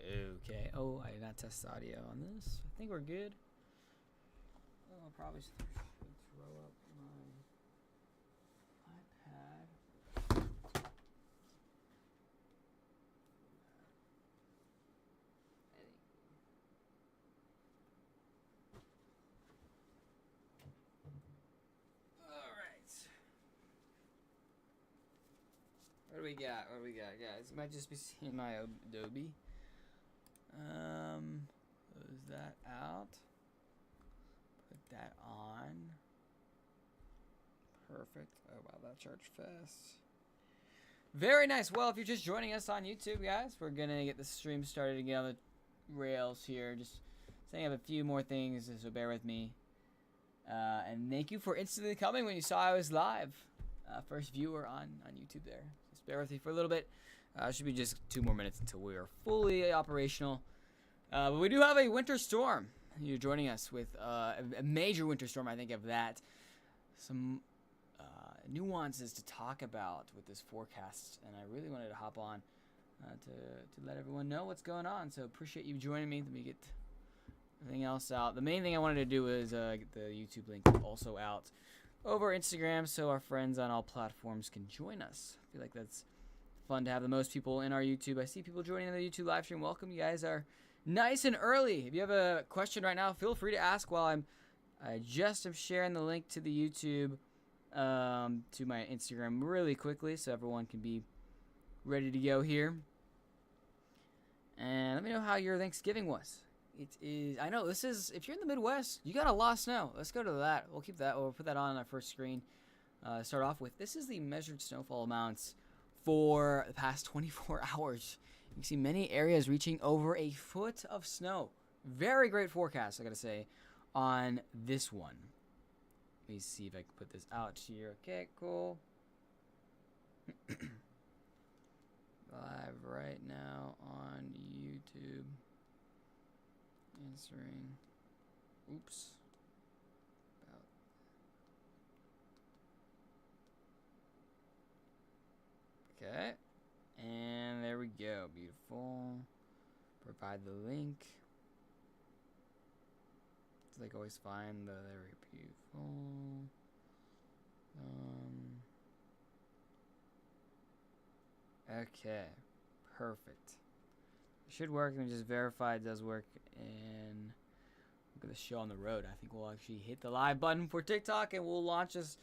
Okay. Oh, I did not test the audio on this. I think we're good. Oh, I probably should throw up my iPad. What do we got? What do we got, guys? You might just be seeing my Adobe. Close that out. Put that on. Perfect. Oh, wow, that charged fast. Very nice. Well, if you're just joining us on YouTube, guys, we're going to get the stream started again on the rails here. Just setting up a few more things, so bear with me. And thank you for instantly coming when you saw I was live. First viewer on YouTube there. Just bear with me for a little bit. Should be just 2 more minutes until we are fully operational. But we do have a winter storm. You're joining us with a major winter storm, I think, of that. Some nuances to talk about with this forecast. And I really wanted to hop on to let everyone know what's going on. So appreciate you joining me. Let me get everything else out. The main thing I wanted to do is get the YouTube link also out over Instagram so our friends on all platforms can join us. I feel like that's fun to have the most people in our YouTube. I see people joining the YouTube live stream. Welcome. You guys are nice and early. If you have a question right now, feel free to ask while I just am sharing the link to the YouTube to my Instagram really quickly so everyone can be ready to go here. And let me know how your Thanksgiving was. It is. I know this is. If you're in the Midwest, you got a lot of snow. Let's go to that. We'll keep that. We'll put that on our first screen. Start off with. This is the measured snowfall amounts for the past 24 hours. You can see many areas reaching over a foot of snow. Very great forecast, I gotta say, on this one. Let me see if I can put this out here. Okay, cool. Live right now on YouTube. Answering. Oops. Okay. And there we go. Beautiful. Provide the link. It's like always find the very beautiful. Okay. Perfect. It should work. Let me just verify it does work. And look at the show on the road. I think we'll actually hit the live button for TikTok and we'll launch this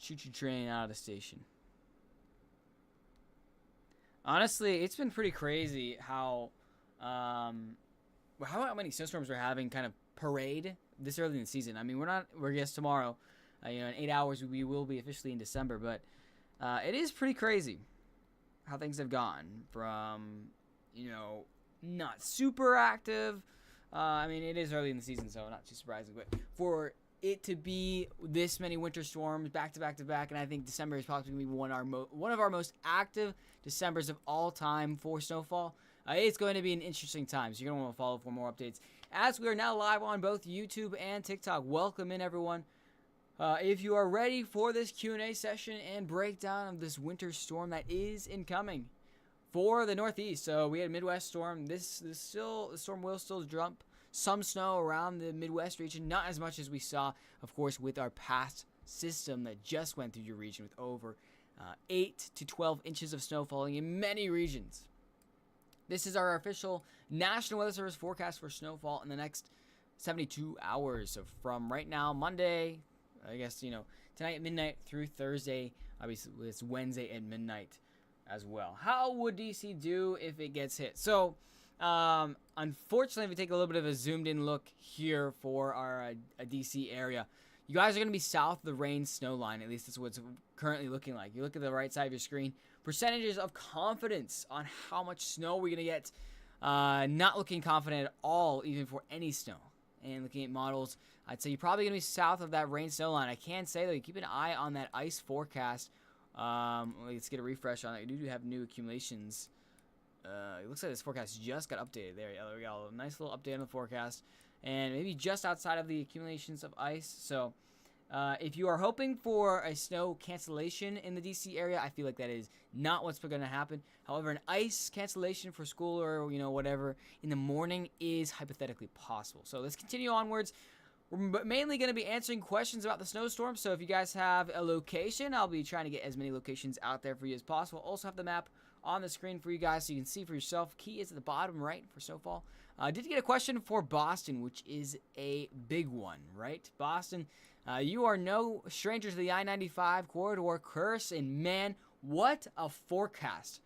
choo-choo train out of the station. Honestly, it's been pretty crazy how many snowstorms we're having kind of parade this early in the season. I mean, we're just tomorrow. In 8 hours we will be officially in December, but it is pretty crazy how things have gone from, not super active. I mean, it is early in the season, so not too surprising, but for it to be this many winter storms back to back to back, and I think December is probably going to be one of our most active Decembers of all time for Snowfall. It's going to be an interesting time, so you're going to want to follow for more updates. As we are now live on both YouTube and TikTok, welcome in, everyone. If you are ready for this Q&A session and breakdown of this winter storm that is incoming for the Northeast. So we had a Midwest storm. The storm will still dump some snow around the Midwest region, not as much as we saw, of course, with our past system that just went through your region with over 8 to 12 inches of snow falling in many regions. This is our official National Weather Service forecast for snowfall in the next 72 hours. So from right now, Monday, I guess, tonight at midnight through Thursday, obviously it's Wednesday at midnight as well. How would DC do if it gets hit? So, unfortunately, if we take a little bit of a zoomed in look here for our DC area, you guys are going to be south of the rain snow line. At least that's what it's currently looking like. You look at the right side of your screen. Percentages of confidence on how much snow we're going to get. Not looking confident at all, even for any snow. And looking at models, I'd say you're probably going to be south of that rain snow line. I can say, though, keep an eye on that ice forecast. Let's get a refresh on it. We do have new accumulations. It looks like this forecast just got updated. There we go. A nice little update on the forecast. And maybe just outside of the accumulations of ice. So if you are hoping for a snow cancellation in the DC area, I feel like that is not what's going to happen. However, an ice cancellation for school or, whatever in the morning is hypothetically possible. So let's continue onwards. We're mainly going to be answering questions about the snowstorm. So if you guys have a location, I'll be trying to get as many locations out there for you as possible. Also have the map on the screen for you guys so you can see for yourself. Key is at the bottom right for Snowfall. I did get a question for Boston, which is a big one, right? Boston, you are no stranger to the I-95 corridor curse, and man, what a forecast.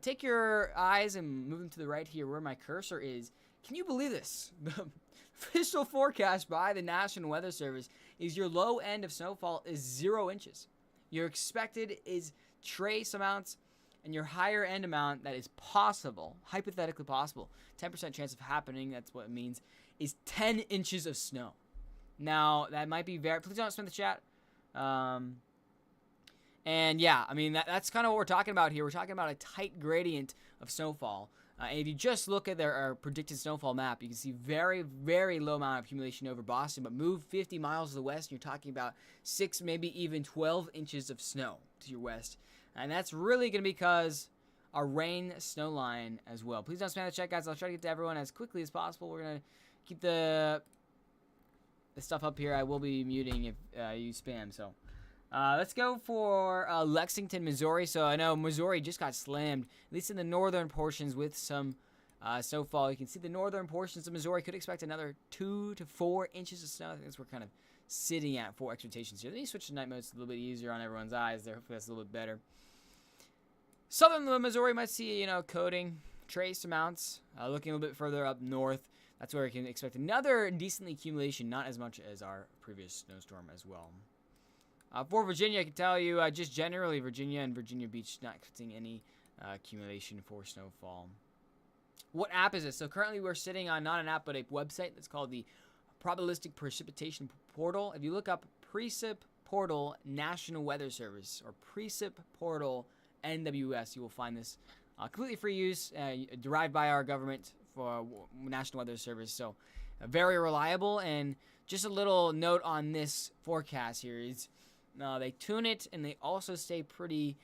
Take your eyes and move them to the right here where my cursor is. Can you believe this? The official forecast by the National Weather Service is your low end of snowfall is 0 inches. Your expected is trace amounts, and your higher end amount that is possible, hypothetically possible, 10% chance of happening, that's what it means, is 10 inches of snow. Now, that might be please don't spam the chat. And yeah, I mean, that's kind of what we're talking about here. We're talking about a tight gradient of snowfall. And if you just look at our predicted snowfall map, you can see very, very low amount of accumulation over Boston, but move 50 miles to the west, and you're talking about 6, maybe even 12 inches of snow to your west. And that's really going to be because our rain snow line as well. Please don't spam the chat, guys. I'll try to get to everyone as quickly as possible. We're going to keep the stuff up here. I will be muting if you spam. So let's go for Lexington, Missouri. So I know Missouri just got slammed, at least in the northern portions with some snowfall. You can see the northern portions of Missouri could expect another 2 to 4 inches of snow. I think that's what we're kind of sitting at for expectations here. Let me switch to night mode. It's a little bit easier on everyone's eyes there. Hopefully that's a little bit better. Southern Missouri might see, coating, trace amounts. Looking a little bit further up north, that's where we can expect another decent accumulation, not as much as our previous snowstorm as well. For Virginia, I can tell you, just generally Virginia and Virginia Beach not expecting any accumulation for snowfall. What app is this? So currently we're sitting on not an app, but a website that's called the Probabilistic Precipitation Portal. If you look up Precip Portal National Weather Service or Precip Portal NWS, you will find this completely free use, derived by our government for National Weather Service. So very reliable. And just a little note on this forecast here is they tune it and they also stay pretty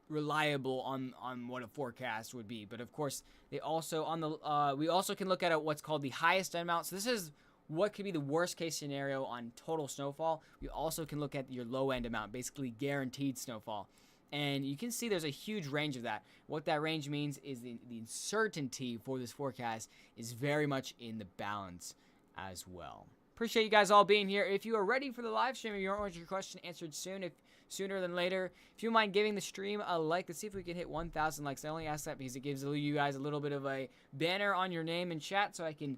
reliable on what a forecast would be. But of course, they also we also can look at what's called the highest end amount. So this is what could be the worst case scenario on total snowfall. We also can look at your low end amount, basically guaranteed snowfall. And you can see there's a huge range of that. What that range means is the uncertainty for this forecast is very much in the balance as well. Appreciate you guys all being here. If you are ready for the live stream, if you want your question answered sooner than later, if you mind giving the stream a like, let's see if we can hit 1,000 likes. I only ask that because it gives you guys a little bit of a banner on your name in chat so I can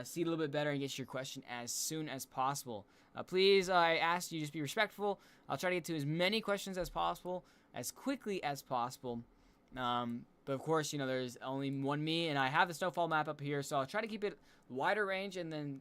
see it a little bit better and get your question as soon as possible. Please, I ask you just be respectful. I'll try to get to as many questions as possible, as quickly as possible. But of course, there's only one me, and I have the snowfall map up here, so I'll try to keep it wider range, and then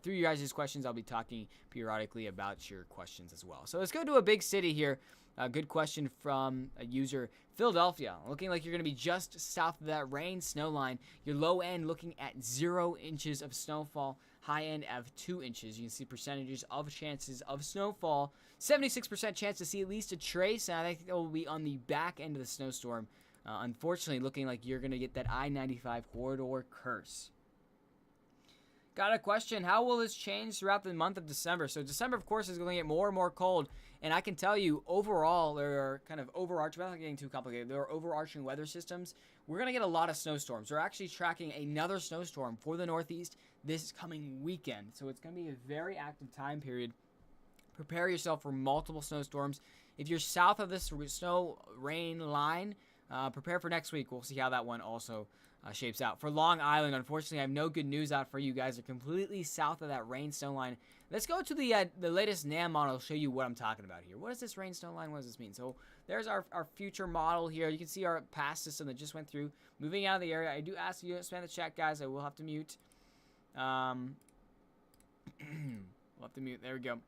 through you guys' questions, I'll be talking periodically about your questions as well. So let's go to a big city here. A good question from a user, Philadelphia. Looking like you're going to be just south of that rain snow line. Your low end looking at 0 inches of snowfall. High end of 2 inches. You can see percentages of chances of snowfall. 76% chance to see at least a trace, and I think that will be on the back end of the snowstorm. Unfortunately, looking like you're going to get that I-95 corridor curse. Got a question. How will this change throughout the month of December? So December, of course, is going to get more and more cold. And I can tell you, overall, there are kind of overarching, without getting too complicated, there are overarching weather systems. We're going to get a lot of snowstorms. We're actually tracking another snowstorm for the Northeast this coming weekend. So it's going to be a very active time period. Prepare yourself for multiple snowstorms. If you're south of this snow rain line, prepare for next week. We'll see how that one also shapes out. For Long Island, unfortunately, I have no good news out for you guys. They're completely south of that rain snow line. Let's go to the latest NAM model. I'll show you what I'm talking about here. What is this rain snow line? What does this mean? So there's our future model here. You can see our past system that just went through. Moving out of the area, I do ask you to spam the chat, guys. I will have to mute. We'll have to mute. There we go.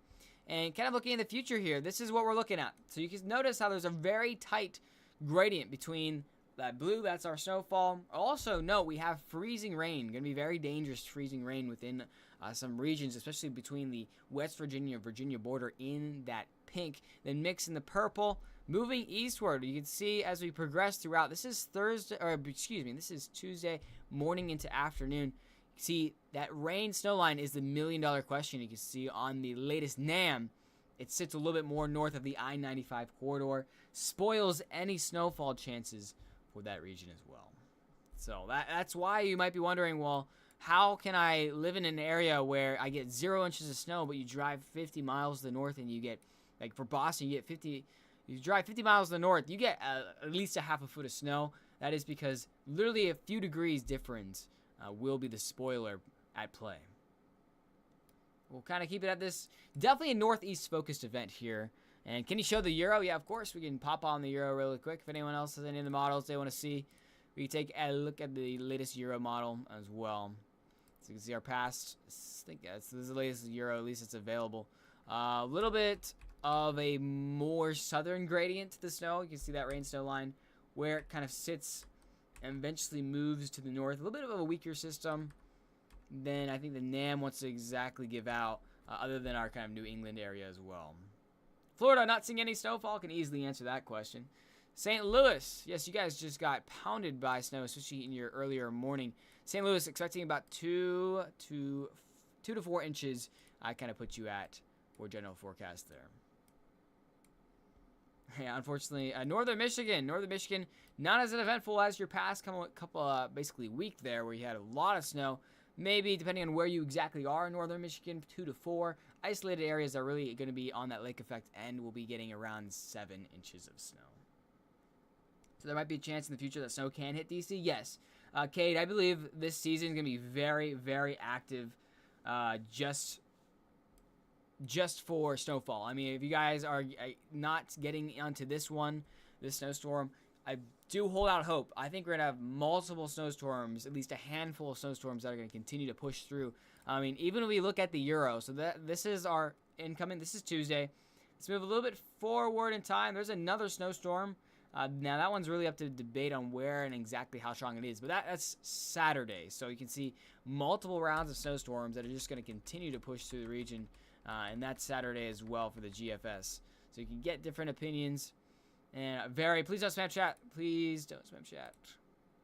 And kind of looking in the future here, this is what we're looking at. So you can notice how there's a very tight gradient between that blue, that's our snowfall. Also, note we have freezing rain. Going to be very dangerous freezing rain within some regions, especially between the West Virginia border in that pink. Then mix in the purple, Moving eastward, you can see as we progress throughout. This is this is Tuesday morning into afternoon. You see that rain snow line is the $1 million question. You can see on the latest NAM, it sits a little bit more north of the I-95 corridor, spoils any snowfall chances for that region as well. So that's why you might be wondering, well, how can I live in an area where I get 0 inches of snow, but you drive 50 miles to the north and you get, like for Boston, you drive 50 miles to the north, you get at least a half a foot of snow. That is because literally a few degrees difference will be the spoiler at play. We'll kind of keep it at this. Definitely a northeast-focused event here. And can you show the Euro? Yeah, of course. We can pop on the Euro really quick. If anyone else has any of the models they want to see, we can take a look at the latest Euro model as well. So you can see our past. I think this is the latest Euro. At least it's available. A little bit of a more southern gradient to the snow. You can see that rain snow line where it kind of sits and eventually moves to the north. A little bit of a weaker system than I think the NAM wants to exactly give out, other than our kind of New England area as well. Florida, not seeing any snowfall, can easily answer that question. St. Louis, yes, you guys just got pounded by snow, especially in your earlier morning. St. Louis expecting about 2 to 4 inches. I kind of put you at for general forecast there. Yeah, unfortunately, Northern Michigan, not as eventful as your past couple basically week there, where you had a lot of snow. Maybe, depending on where you exactly are in Northern Michigan, 2 to 4. Isolated areas are really going to be on that lake effect and will be getting around 7 inches of snow. So there might be a chance in the future that snow can hit DC. Yes. Cade, I believe this season is going to be very, very active just for snowfall. I mean, if you guys are not getting onto this snowstorm, I do hold out hope. I think we're going to have multiple snowstorms, at least a handful of snowstorms that are going to continue to push through. I mean, even when we look at the Euro, so this is our incoming. This is Tuesday. Let's move a little bit forward in time. There's another snowstorm. Now, that one's really up to debate on where and exactly how strong it is. But that's Saturday. So you can see multiple rounds of snowstorms that are just going to continue to push through the region. And that's Saturday as well for the GFS. So you can get different opinions. And please don't spam chat. Please don't spam chat.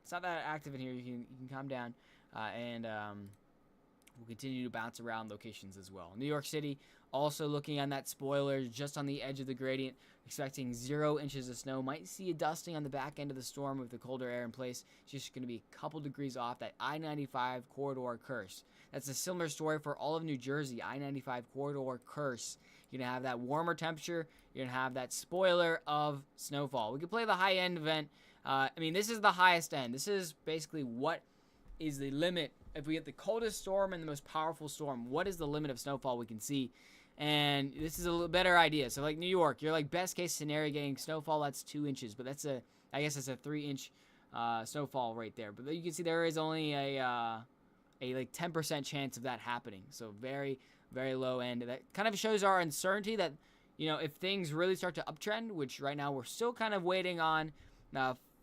It's not that active in here. You can calm down. And we'll continue to bounce around locations as well. New York City also looking on that spoiler just on the edge of the gradient. Expecting 0 inches of snow. Might see a dusting on the back end of the storm with the colder air in place. It's just going to be a couple degrees off that I-95 corridor curse. That's a similar story for all of New Jersey. I-95 corridor curse. You're going to have that warmer temperature. You're going to have that spoiler of snowfall. We could play the high-end event. I mean, this is the highest end. This is basically what is the limit. If we get the coldest storm and the most powerful storm, what is the limit of snowfall we can see? And this is a little better idea. So, like New York, you're like best-case scenario getting snowfall that's 2 inches. But I guess that's a 3-inch snowfall right there. But you can see there is only a like 10% chance of that happening. So very, very low end. That kind of shows our uncertainty that, you know, if things really start to uptrend, which right now we're still kind of waiting on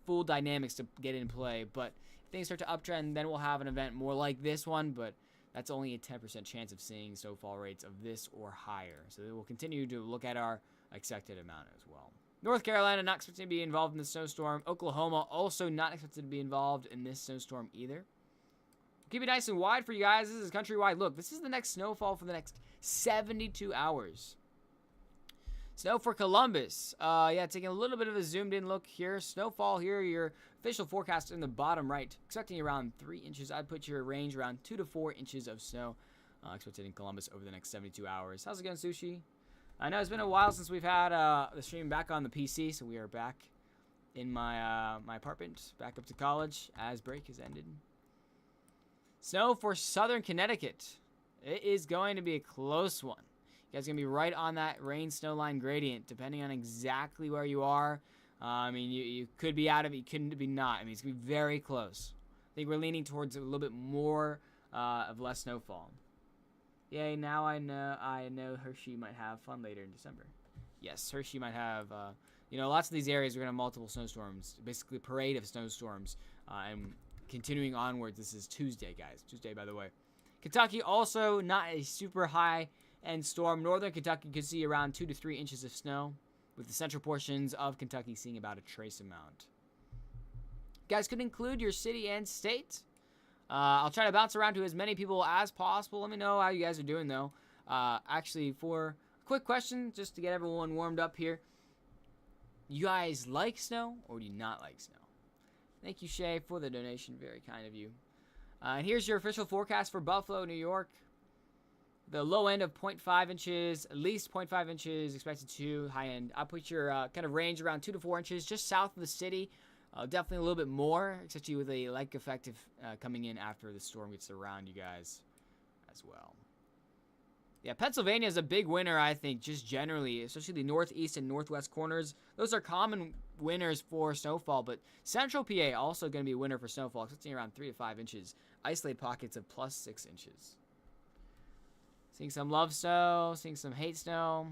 full dynamics to get in play. But if things start to uptrend, then we'll have an event more like this one. But that's only a 10% chance of seeing snowfall rates of this or higher. So we'll continue to look at our expected amount as well. North Carolina not expected to be involved in the snowstorm. Oklahoma also not expected to be involved in this snowstorm either. Keep it nice and wide for you guys. This is countrywide. Look, this is the next snowfall for the next 72 hours. Snow for Columbus. Yeah, taking a little bit of a zoomed in look here. Snowfall here, your official forecast in the bottom right. Expecting around 3 inches. I'd put your range around 2 to 4 inches of snow expected in Columbus over the next 72 hours. How's it going, Sushi? I know it's been a while since we've had the stream back on the PC, so we are back in my my apartment, back up to college as break has ended. Snow for southern Connecticut. It is going to be a close one. You guys are going to be right on that rain-snow line gradient, depending on exactly where you are. I mean, you could be out of it, you couldn't be not. I mean, it's going to be very close. I think we're leaning towards a little bit more of less snowfall. Yay, now I know Hershey might have fun later in December. Yes, Hershey might have, lots of these areas are going to have multiple snowstorms, basically a parade of snowstorms, and continuing onwards. This is Tuesday, guys. Tuesday, by the way. Kentucky also not a super high end storm. Northern Kentucky could see around 2 to 3 inches of snow. with the central portions of Kentucky seeing about a trace amount. You guys could include your city and state. I'll try to bounce around to as many people as possible. Let me know how you guys are doing, though. Actually, for a quick question, just to get everyone warmed up here. You guys like snow or do you not like snow? Thank you, Shay, for the donation. Very kind of you. And here's your official forecast for Buffalo, New York. The low end of 0.5 inches, at least 0.5 inches expected to. High end, I'll put your kind of range around 2 to 4 inches just south of the city. Definitely a little bit more, especially with a lake effect coming in after the storm gets around you guys as well. Yeah, Pennsylvania is a big winner, I think, just generally, especially the northeast and northwest corners. Those are common winners for snowfall, but central PA also going to be a winner for snowfall, expecting around 3 to 5 inches. Isolated pockets of plus 6 inches. Seeing some love snow, seeing some hate snow.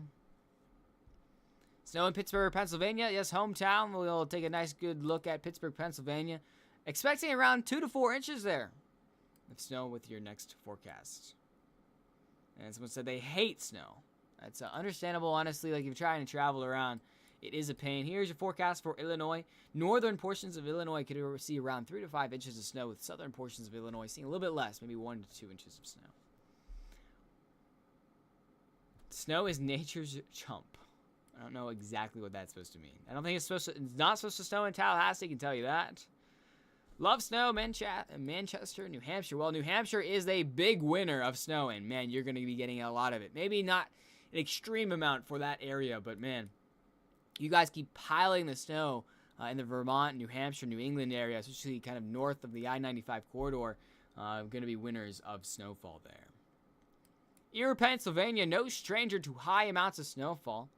Snow in Pittsburgh, Pennsylvania. Yes, hometown. We'll take a nice good look at Pittsburgh, Pennsylvania. Expecting around 2 to 4 inches there of snow with your next forecast. And someone said they hate snow. That's understandable, honestly. Like, if you're trying to travel around, it is a pain. Here's your forecast for Illinois. Northern portions of Illinois could see around 3 to 5 inches of snow, with southern portions of Illinois seeing a little bit less, maybe 1 to 2 inches of snow. Snow is nature's chump. I don't know exactly what that's supposed to mean. I don't think it's not supposed to snow in Tallahassee, I can tell you that. Love snow, Manchester, New Hampshire. Well, New Hampshire is a big winner of snow, and man, you're going to be getting a lot of it. Maybe not an extreme amount for that area, but man, you guys keep piling the snow in the Vermont, New Hampshire, New England area, especially kind of north of the I-95 corridor. Going to be winners of snowfall there. Erie, Pennsylvania, no stranger to high amounts of snowfall.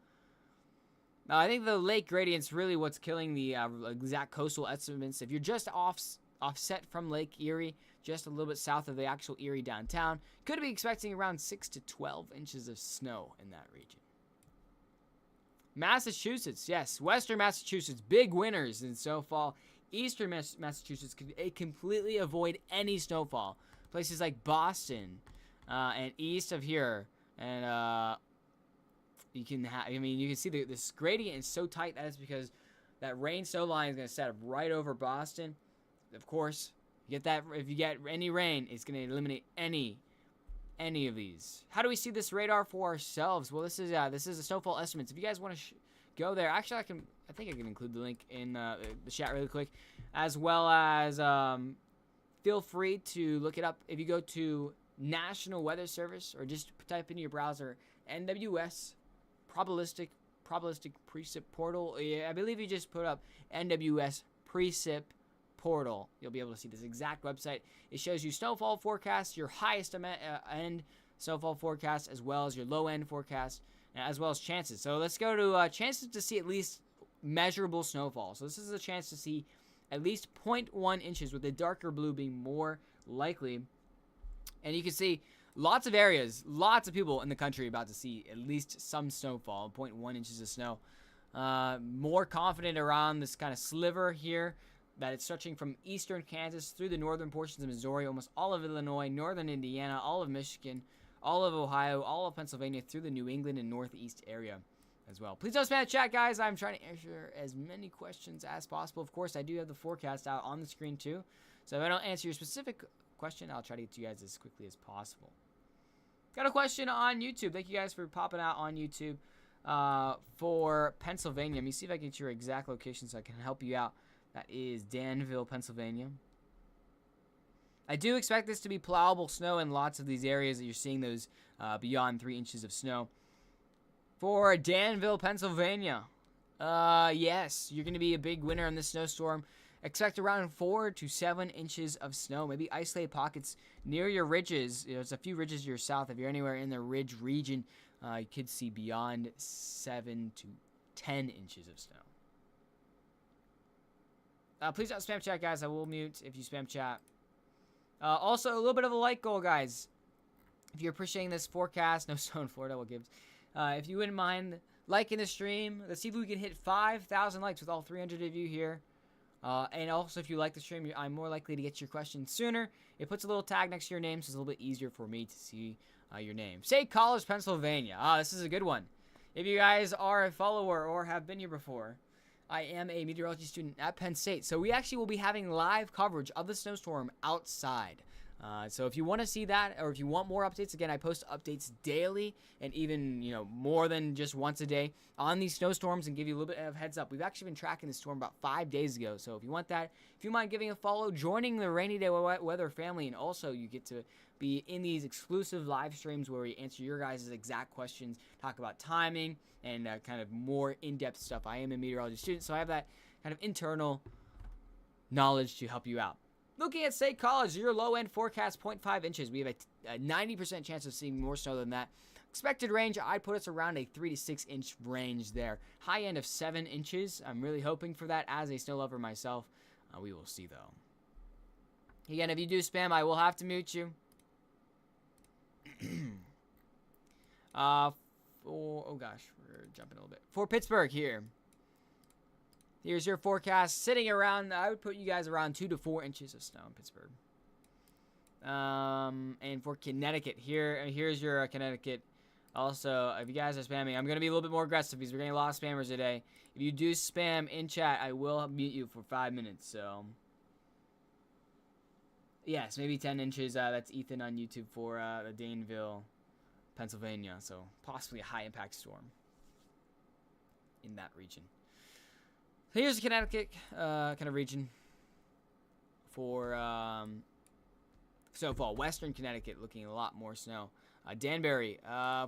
I think the lake gradient's really what's killing the exact coastal estimates. If you're just offset from Lake Erie, just a little bit south of the actual Erie downtown, could be expecting around 6 to 12 inches of snow in that region. Massachusetts, yes, Western Massachusetts, big winners in snowfall. Eastern Massachusetts could completely avoid any snowfall. Places like Boston and east of here, and you can see this gradient is so tight. That is because that rain snow line is going to set up right over Boston. Of course, if you get any rain, it's going to eliminate any of these. How do we see this radar for ourselves? Well, this is the snowfall estimates. If you guys want to go there, actually, I think I can include the link in the chat really quick, as well as feel free to look it up. If you go to National Weather Service or just type into your browser NWS probabilistic precip portal. Yeah, I believe you just put up NWS precip portal. You'll be able to see this exact website. It shows you snowfall forecast, your highest end snowfall forecast, as well as your low end forecast, as well as chances. So let's go to chances to see at least measurable snowfall. So this is a chance to see at least 0.1 inches, with the darker blue being more likely. And you can see lots of areas, lots of people in the country about to see at least some snowfall, 0.1 inches of snow. More confident around this kind of sliver here, that it's stretching from eastern Kansas through the northern portions of Missouri, almost all of Illinois, northern Indiana, all of Michigan, all of Ohio, all of Pennsylvania, through the New England and northeast area as well. Please don't spam the chat, guys. I'm trying to answer as many questions as possible. Of course, I do have the forecast out on the screen too. So if I don't answer your specific question, I'll try to get to you guys as quickly as possible. Got a question on YouTube. Thank you guys for popping out on YouTube for Pennsylvania. Let me see if I can get your exact location so I can help you out. That is Danville, Pennsylvania. I do expect this to be plowable snow in lots of these areas that you're seeing those beyond 3 inches of snow. For Danville, Pennsylvania, yes, you're going to be a big winner in this snowstorm. Expect around 4 to 7 inches of snow, maybe isolated pockets near your ridges. There's a few ridges to your south. If you're anywhere in the ridge region, you could see beyond 7 to 10 inches of snow. Please don't spam chat, guys. I will mute if you spam chat. Also, a little bit of a like goal, guys. If you're appreciating this forecast, no snow in Florida, what gives? If you wouldn't mind liking the stream, let's see if we can hit 5,000 likes with all 300 of you here. And also, if you like the stream, I'm more likely to get your question sooner. It puts a little tag next to your name, so it's a little bit easier for me to see your name. Say College, Pennsylvania. This is a good one. If you guys are a follower or have been here before, I am a meteorology student at Penn State. So we actually will be having live coverage of the snowstorm outside. So if you want to see that, or if you want more updates, again, I post updates daily and even, more than just once a day on these snowstorms and give you a little bit of heads up. We've actually been tracking this storm about 5 days ago. So if you want that, if you mind giving a follow, joining the Rainy Day Weather family, and also you get to be in these exclusive live streams where we answer your guys' exact questions, talk about timing, and kind of more in-depth stuff. I am a meteorology student, so I have that kind of internal knowledge to help you out. Looking at State College, your low-end forecast 0.5 inches. We have a 90% chance of seeing more snow than that. Expected range, I'd put us around a 3 to 6 inch range there. High end of 7 inches. I'm really hoping for that as a snow lover myself. We will see, though. Again, if you do spam, I will have to mute you. Oh gosh, we're jumping a little bit. For Pittsburgh here. Here's your forecast. Sitting around, I would put you guys around 2 to 4 inches of snow in Pittsburgh. And for Connecticut, here's your Connecticut. Also, if you guys are spamming, I'm going to be a little bit more aggressive because we're getting a lot of spammers today. If you do spam in chat, I will mute you for 5 minutes. So, yes, maybe 10 inches. That's Ethan on YouTube for the Danville, Pennsylvania. So, possibly a high-impact storm in that region. Here's the Connecticut kind of region for snowfall. Western Connecticut looking a lot more snow. Danbury,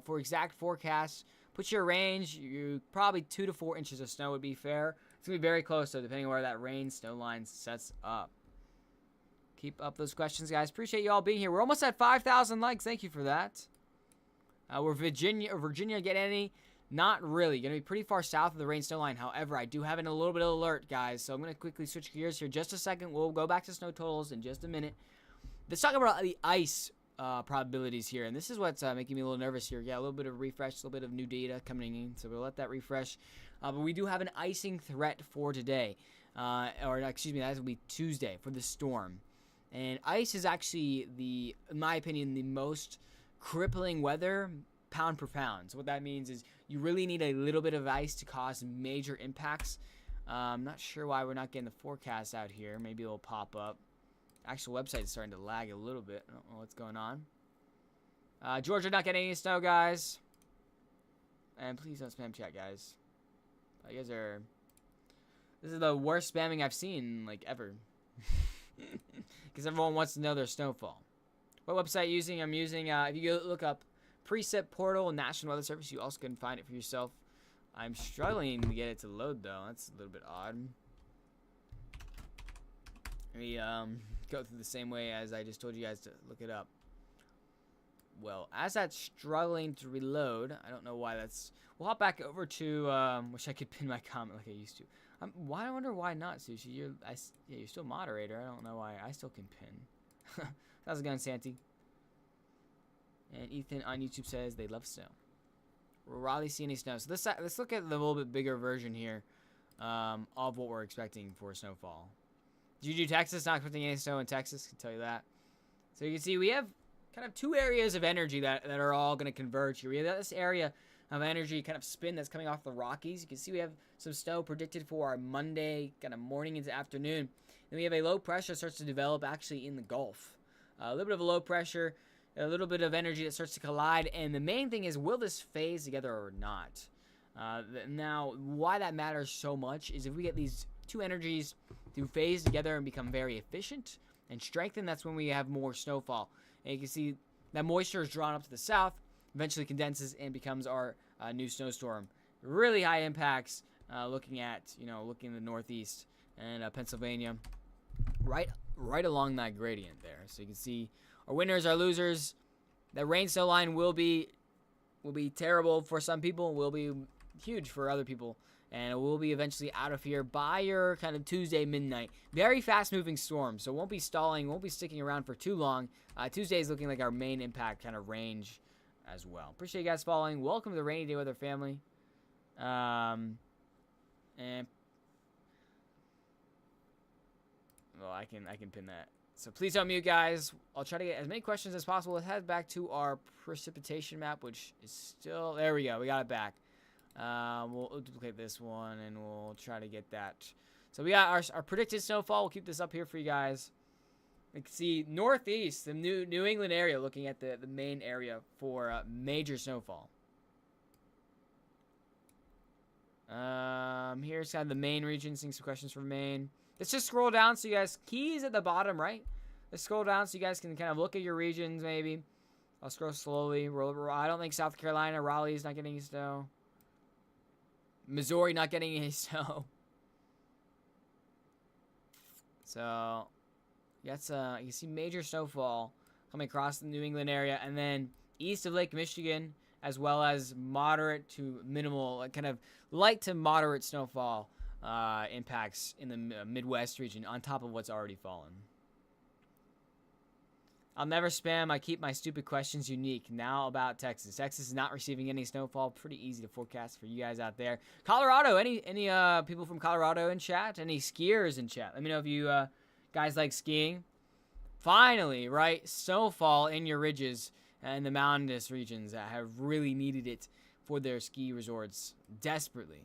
for exact forecast, put your range. You probably 2 to 4 inches of snow would be fair. It's going to be very close, though, depending on where that rain snow line sets up. Keep up those questions, guys. Appreciate you all being here. We're almost at 5,000 likes. Thank you for that. We're Virginia get any? Not really. Going to be pretty far south of the rain snow line. However, I do have a little bit of alert, guys. So I'm going to quickly switch gears here just a second. We'll go back to snow totals in just a minute. Let's talk about the ice probabilities here. And this is what's making me a little nervous here. Yeah, a little bit of refresh, a little bit of new data coming in. So we'll let that refresh. But we do have an icing threat for today. Or excuse me, that will be Tuesday for the storm. And ice is actually, in my opinion, the most crippling weather pound per pound. So what that means is you really need a little bit of ice to cause major impacts. I'm not sure why we're not getting the forecast out here. Maybe it'll pop up. Actual website is starting to lag a little bit. I don't know what's going on. Georgia not getting any snow, guys. And please don't spam chat, guys. You guys are... This is the worst spamming I've seen, like, ever. Because everyone wants to know their snowfall. What website are you using? I'm using, if you go look up Preset Portal National Weather Service, you also can find it for yourself. I'm struggling to get it to load, though. That's a little bit odd. Let me go through the same way as I just told you guys to look it up. Well, as that's struggling to reload, I don't know why that's... We'll hop back over to... wish I could pin my comment like I used to. I wonder why not, Sushi. You're still moderator. I don't know why. I still can pin. How's it going, Santi? And Ethan on YouTube says they love snow. Will Raleigh see any snow? So let's look at the little bit bigger version here of what we're expecting for snowfall. Juju, Texas, not expecting any snow in Texas. I can tell you that. So you can see we have kind of two areas of energy that are all going to converge here. We have this area of energy kind of spin that's coming off the Rockies. You can see we have some snow predicted for our Monday kind of morning into afternoon. Then we have a low pressure that starts to develop actually in the Gulf. A little bit of a low pressure, a little bit of energy that starts to collide. And the main thing is, will this phase together or not? Now, why that matters so much is if we get these two energies to phase together and become very efficient and strengthen, that's when we have more snowfall. And you can see that moisture is drawn up to the south, eventually condenses and becomes our new snowstorm. Really high impacts looking in the northeast and Pennsylvania, right along that gradient there. So you can see our winners, our losers. The rain snow line will be terrible for some people, will be huge for other people, and it will be eventually out of here by your kind of Tuesday midnight. Very fast moving storm, so won't be stalling, won't be sticking around for too long. Tuesday is looking like our main impact kind of range as well. Appreciate you guys following. Welcome to the Rainy Day Weather family. And well, I can pin that. So please don't mute, guys. I'll try to get as many questions as possible. Let's head back to our precipitation map, which is still... There we go. We got it back. We'll duplicate this one, and we'll try to get that. So we got our predicted snowfall. We'll keep this up here for you guys. You can see northeast, the New England area, looking at the main area for major snowfall. Here's kind of the main region, seeing some questions from Maine. Let's just scroll down so you guys, keys at the bottom, right? Let's scroll down so you guys can kind of look at your regions, maybe. I'll scroll slowly. I don't think South Carolina, Raleigh's not getting any snow. Missouri not getting any snow. So, that's you see major snowfall coming across the New England area, and then east of Lake Michigan, as well as moderate to minimal, kind of light to moderate snowfall impacts in the Midwest region on top of what's already fallen. I'll never spam. I keep my stupid questions unique. Now about Texas. Texas is not receiving any snowfall. Pretty easy to forecast for you guys out there. Colorado. Any people from Colorado in chat? Any skiers in chat? Let me know if you guys like skiing. Finally, right? Snowfall in your ridges and the mountainous regions that have really needed it for their ski resorts. Desperately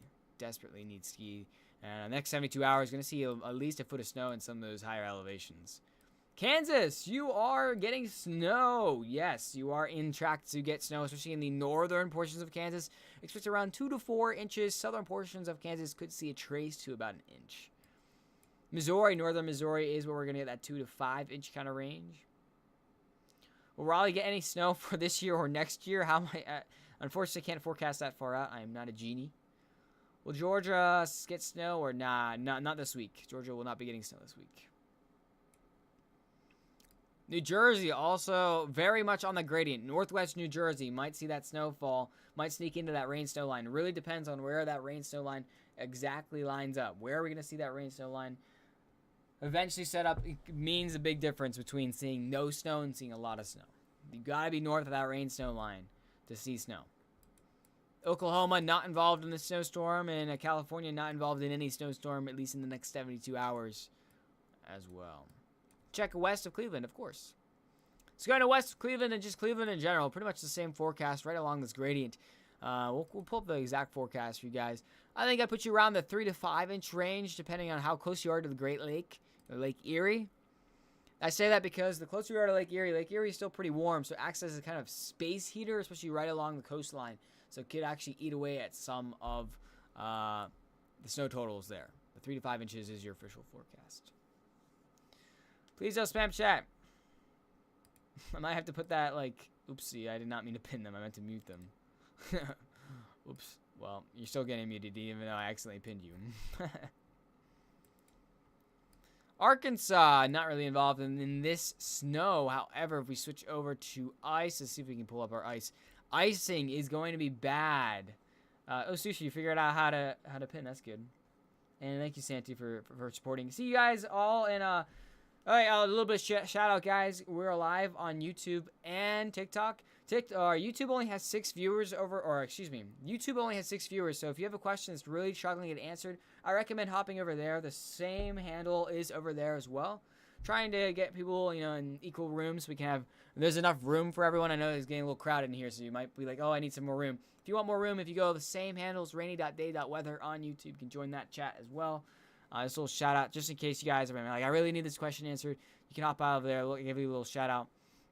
need ski. And the next 72 hours, going to see at least a foot of snow in some of those higher elevations. Kansas, you are getting snow. Yes, you are in track to get snow, especially in the northern portions of Kansas. Expect around 2 to 4 inches. Southern portions of Kansas could see a trace to about an inch. Missouri, northern Missouri is where we're going to get that 2 to 5 inch kind of range. Will Raleigh get any snow for this year or next year? Unfortunately, I can't forecast that far out. I am not a genie. Will Georgia get snow or nah? Not this week. Georgia will not be getting snow this week. New Jersey also very much on the gradient. Northwest New Jersey might see that snowfall, might sneak into that rain-snow line. It really depends on where that rain-snow line exactly lines up. Where are we going to see that rain-snow line eventually set up? It means a big difference between seeing no snow and seeing a lot of snow. You got to be north of that rain-snow line to see snow. Oklahoma not involved in the snowstorm, and California not involved in any snowstorm, at least in the next 72 hours as well. Check west of Cleveland, of course. Let's go to west of Cleveland and just Cleveland in general. Pretty much the same forecast right along this gradient. We'll pull up the exact forecast for you guys. I think I put you around the 3 to 5 inch range, depending on how close you are to the Great Lake, or Lake Erie. I say that because the closer you are to Lake Erie is still pretty warm, so it acts as a kind of space heater, especially right along the coastline. So it could actually eat away at some of the snow totals there. The 3 to 5 inches is your official forecast. Please don't spam chat. I might have to put that, like, oopsie, I did not mean to pin them. I meant to mute them. Oops. Well, you're still getting muted even though I accidentally pinned you. Arkansas, not really involved in this snow. However, if we switch over to ice, let's see if we can pull up our ice. Icing is going to be bad. Oh, Sushi, you figured out how to pin. That's good. And thank you, Santi, for supporting. See you guys all in all right, a little bit of shout out, guys. We're live on YouTube and TikTok. YouTube only has 6 viewers YouTube only has 6 viewers. So if you have a question that's really struggling to get answered, I recommend hopping over there. The same handle is over there as well. Trying to get people, in equal rooms. So we can have, there's enough room for everyone. I know it's getting a little crowded in here, so you might be like, oh, I need some more room. If you want more room, if you go to the same handles, rainy.day.weather on YouTube, you can join that chat as well. This little shout out, just in case you guys are like, I really need this question answered. You can hop out of there, give you a little shout out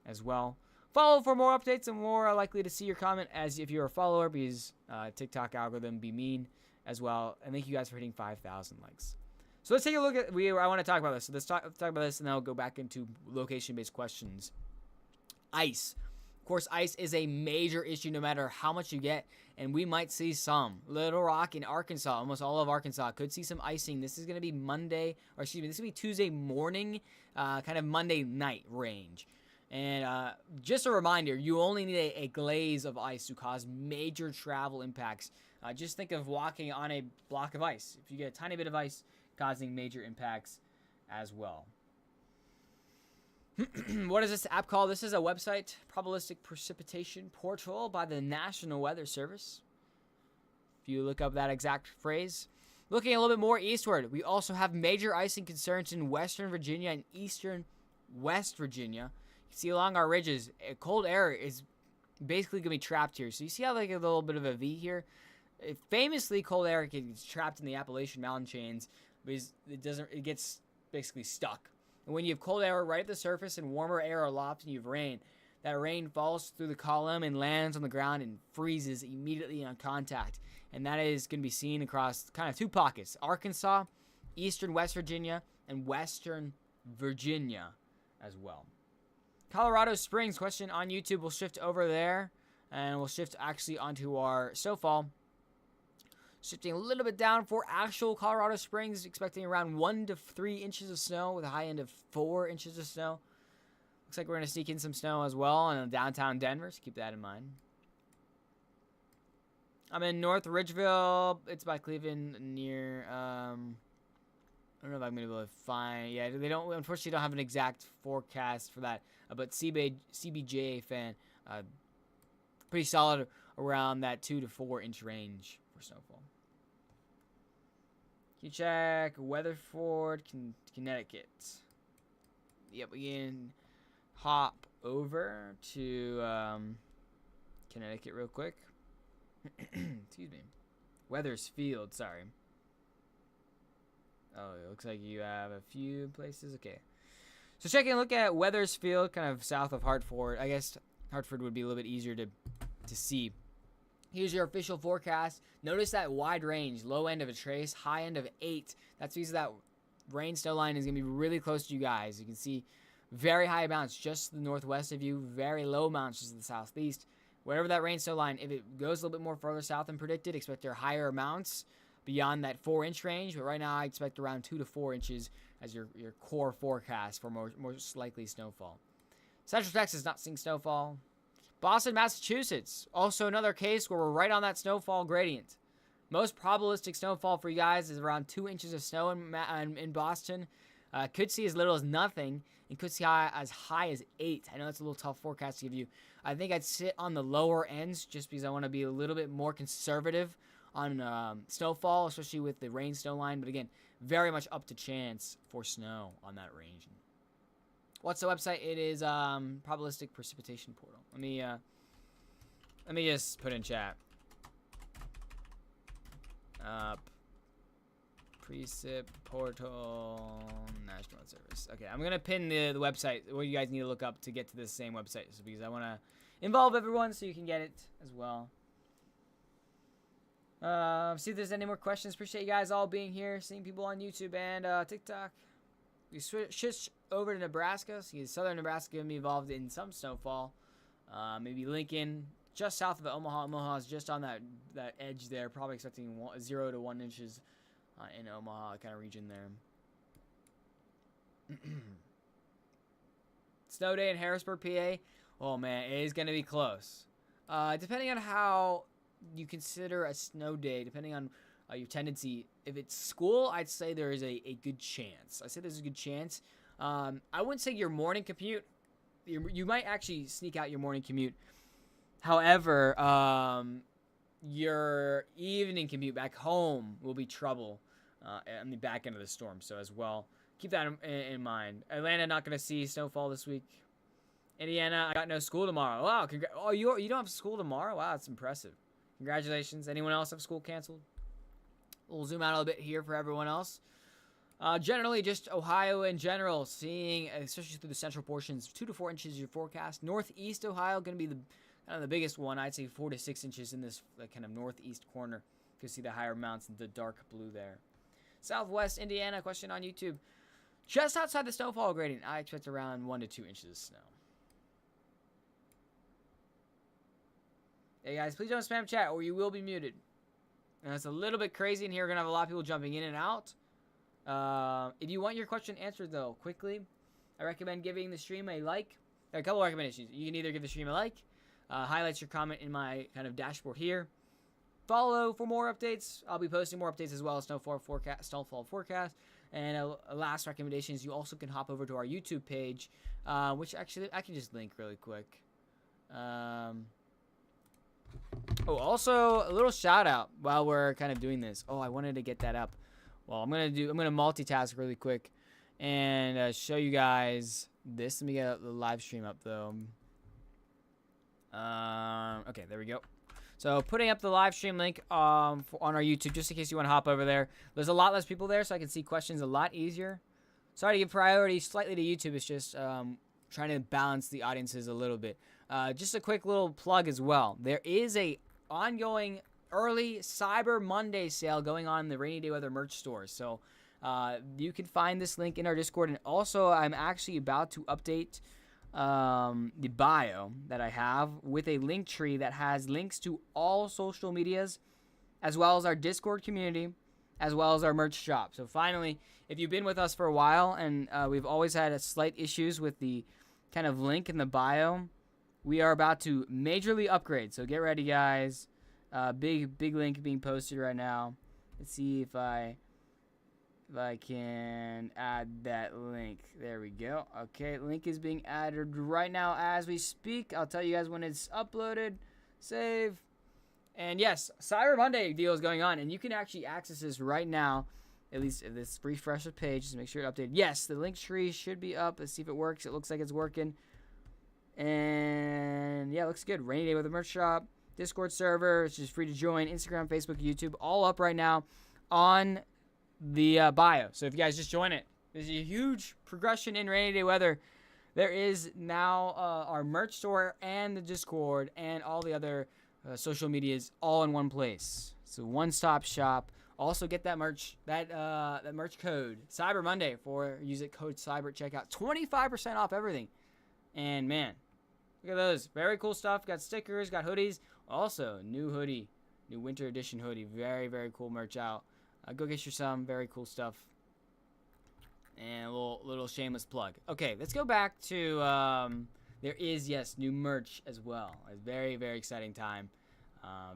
as well. Follow for more updates and more likely to see your comment as if you're a follower, because TikTok algorithm be mean as well. And thank you guys for hitting 5,000 likes. So let's take a look at, I want to talk about this. So let's talk about this, and then I'll go back into location-based questions. Ice. Of course, ice is a major issue no matter how much you get, and we might see some. Little Rock in Arkansas, almost all of Arkansas, could see some icing. This is going to be this is going to be Tuesday morning, kind of Monday night range. And just a reminder, you only need a glaze of ice to cause major travel impacts. Just think of walking on a block of ice. If you get a tiny bit of ice, causing major impacts as well. What is this app called? This is a website, probabilistic precipitation portal by the National Weather Service. If you look up that exact phrase. Looking a little bit more eastward, we also have major icing concerns in western Virginia and eastern West Virginia. You see along our ridges, cold air is basically going to be trapped here. So you see how like a little bit of a V here? Famously, cold air gets trapped in the Appalachian mountain chains because it gets basically stuck. And when you have cold air right at the surface and warmer air aloft and you have rain, that rain falls through the column and lands on the ground and freezes immediately on contact. And that is going to be seen across kind of 2 pockets: Arkansas, eastern West Virginia, and western Virginia as well. Colorado Springs question on YouTube. We'll shift over there, and we'll shift actually onto our snowfall. Shifting a little bit down for actual Colorado Springs, expecting around 1 to 3 inches of snow with a high end of 4 inches of snow. Looks like we're going to sneak in some snow as well in downtown Denver, so keep that in mind. I'm in North Ridgeville. It's by Cleveland near, I don't know if I'm going to be able to find, yeah, unfortunately don't have an exact forecast for that, but CBJ fan, pretty solid around that 2 to 4 inch range for snowfall. Can you check Weatherford, Connecticut? Yep, we can hop over to Connecticut real quick. Excuse me. Weathersfield, sorry. Oh, it looks like you have a few places. Okay. So taking a look at Weathersfield, kind of south of Hartford. I guess Hartford would be a little bit easier to see. Here's your official forecast. Notice that wide range. Low end of a trace, high end of 8. That's because that rain snow line is going to be really close to you guys. You can see very high amounts just to the northwest of you. Very low amounts just to the southeast. Wherever that rain snow line, if it goes a little bit more further south than predicted, expect there higher amounts beyond that 4 inch range. But right now, I expect around 2 to 4 inches as your core forecast for most likely snowfall. Central Texas not seeing snowfall. Boston, Massachusetts, also another case where we're right on that snowfall gradient. Most probabilistic snowfall for you guys is around 2 inches of snow in Boston. Could see as little as nothing, and could see as high as 8. I know that's a little tough forecast to give you. I think I'd sit on the lower ends just because I want to be a little bit more conservative on snowfall, especially with the rain snow line. But again, very much up to chance for snow on that range. What's the website? It is Probabilistic Precipitation Portal. Let me just put in chat. Precip Portal National Service. Okay, I'm gonna pin the website what you guys need to look up to get to this same website, so because I want to involve everyone so you can get it as well. See if there's any more questions. Appreciate you guys all being here, seeing people on YouTube and TikTok. We switch over to Nebraska. See, southern Nebraska gonna be involved in some snowfall. Maybe Lincoln, just south of Omaha. Omaha is just on that edge there. Probably expecting 0 to 1 inches in Omaha kind of region there. Snow day in Harrisburg, PA. Oh man, it is gonna be close. Depending on how you consider a snow day, depending on your tendency. If it's school, I'd say there is a good chance. I say there's a good chance. I wouldn't say your morning commute. You might actually sneak out your morning commute. However, your evening commute back home will be trouble on the back end of the storm. So as well, keep that in mind. Atlanta not going to see snowfall this week. Indiana, I got no school tomorrow. Wow, you don't have school tomorrow? Wow, that's impressive. Congratulations. Anyone else have school canceled? We'll zoom out a little bit here for everyone else. Generally, just Ohio in general, seeing, especially through the central portions, 2 to 4 inches is your forecast. Northeast Ohio, going to be kind of the biggest one. I'd say 4 to 6 inches in this kind of northeast corner. You can see the higher amounts in the dark blue there. Southwest Indiana, question on YouTube. Just outside the snowfall gradient, I expect around 1 to 2 inches of snow. Hey guys, please don't spam chat or you will be muted. And it's a little bit crazy in here. We're going to have a lot of people jumping in and out. If you want your question answered, though, quickly, I recommend giving the stream a like. There are a couple of recommendations. You can either give the stream a like, highlight your comment in my kind of dashboard here. Follow for more updates. I'll be posting more updates as well as snowfall forecast. And a last recommendation is you also can hop over to our YouTube page, which actually I can just link really quick. Also a little shout out while we're kind of doing this. I wanted to get that up. Well, I'm gonna multitask really quick and show you guys this. Let me get the live stream up though. Okay, there we go. So putting up the live stream link on our YouTube just in case you want to hop over there. There's a lot less people there, so I can see questions a lot easier. Sorry to give priority slightly to YouTube. It's just trying to balance the audiences a little bit. Just a quick little plug as well. There is a ongoing early Cyber Monday sale going on in the Rainy Day Weather merch store. So you can find this link in our Discord. And also, I'm actually about to update the bio that I have with a link tree that has links to all social medias, as well as our Discord community, as well as our merch shop. So finally, if you've been with us for a while and we've always had a slight issues with the kind of link in the bio, we are about to majorly upgrade. So get ready, guys. Big link being posted right now. Let's see if I can add that link. There we go. Okay, link is being added right now as we speak. I'll tell you guys when it's uploaded. Save. And yes, Cyber Monday deal is going on, and you can actually access this right now. At least if this refresh the page, just make sure it updated. Yes, the link tree should be up. Let's see if it works. It looks like it's working. And yeah, it looks good. Rainy Day with the merch shop, Discord server, which is free to join. Instagram, Facebook, YouTube, all up right now on the bio. So if you guys just join it, there's a huge progression in Rainy Day Weather. There is now our merch store and the Discord and all the other social medias all in one place. So one-stop shop. Also get that merch, that merch code, Cyber Monday, use it code Cyber at checkout. 25% off everything. And man, look at those. Very cool stuff. Got stickers, got hoodies. Also, new hoodie, new winter edition hoodie. Very, very cool merch out. Go get you some. Very cool stuff. And a little shameless plug. Okay, let's go back to, there is, yes, new merch as well. A very, very exciting time.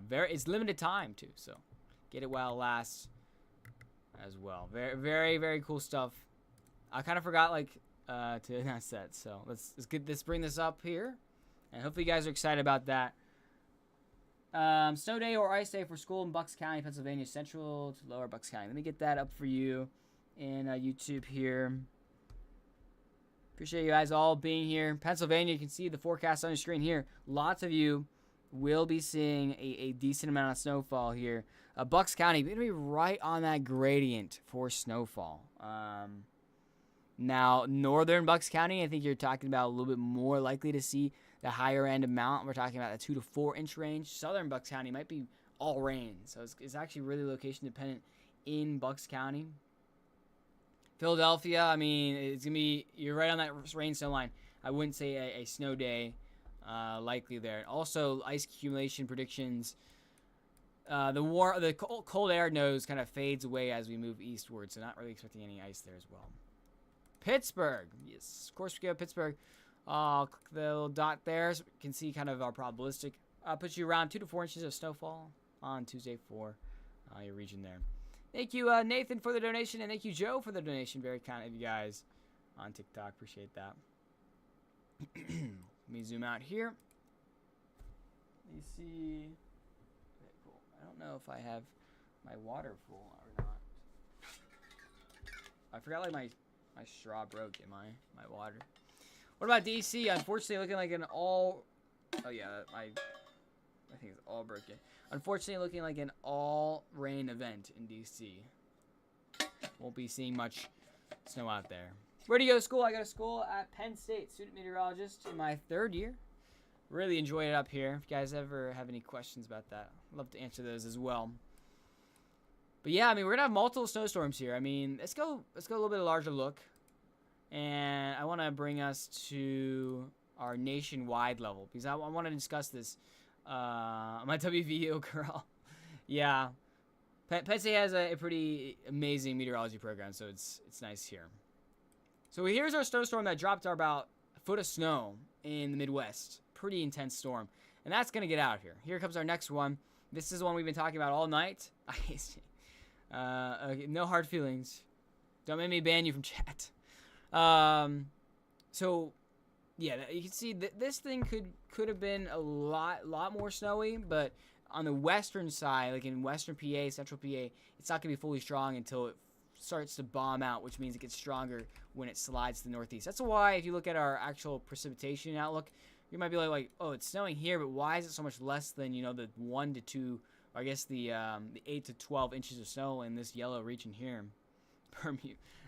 It's limited time too, so get it while it lasts as well. Very, very, very cool stuff. I kind of forgot to announce that, so let's bring this up here, and hopefully you guys are excited about that. Snow day or ice day for school in Bucks County, Pennsylvania, central to lower Bucks County. Let me get that up for you in YouTube here. Appreciate you guys all being here. Pennsylvania, you can see the forecast on your screen here. Lots of you will be seeing a decent amount of snowfall here. Bucks County, going to be right on that gradient for snowfall. Now, northern Bucks County, I think you're talking about a little bit more likely to see the higher end amount. We're talking about the 2 to 4 inch range. Southern Bucks County might be all rain. So it's actually really location dependent in Bucks County. Philadelphia, I mean, it's going to be, you're right on that rain snow line. I wouldn't say a snow day likely there. Also, ice accumulation predictions. The cold air nose kind of fades away as we move eastward, so not really expecting any ice there as well. Pittsburgh, yes, of course we go Pittsburgh. Click the little dot there, so you can see kind of our probabilistic. Puts you around 2 to 4 inches of snowfall on Tuesday for your region there. Thank you, Nathan, for the donation, and thank you, Joe, for the donation. Very kind of you guys on TikTok. Appreciate that. Let me zoom out here. Let me see. Okay, cool. I don't know if I have my water full or not. I forgot my straw broke in my water. What about DC? Unfortunately, looking like an all. Oh yeah, I think it's all broken. Unfortunately, looking like an all rain event in DC. Won't be seeing much snow out there. Where do you go to school? I go to school at Penn State, student meteorologist in my 3rd year. Really enjoy it up here. If you guys ever have any questions about that, I'd love to answer those as well. But yeah, I mean, we're gonna have multiple snowstorms here. I mean, let's go a little bit larger look, and I want to bring us to our nationwide level because I want to discuss this. My WVO girl, yeah. Penn State has a pretty amazing meteorology program, so it's nice here. So here's our snowstorm that dropped about a foot of snow in the Midwest. Pretty intense storm, and that's gonna get out here. Here comes our next one. This is the one we've been talking about all night. Okay, no hard feelings. Don't make me ban you from chat. So yeah, you can see that this thing could have been a lot more snowy, but on the western side, like in western PA, central PA, it's not gonna be fully strong until it starts to bomb out, which means it gets stronger when it slides to the northeast. That's why if you look at our actual precipitation outlook, You might be like, oh, it's snowing here, but why is it so much less than, the 1 to 2, or I guess the 8 to 12 inches of snow in this yellow region here?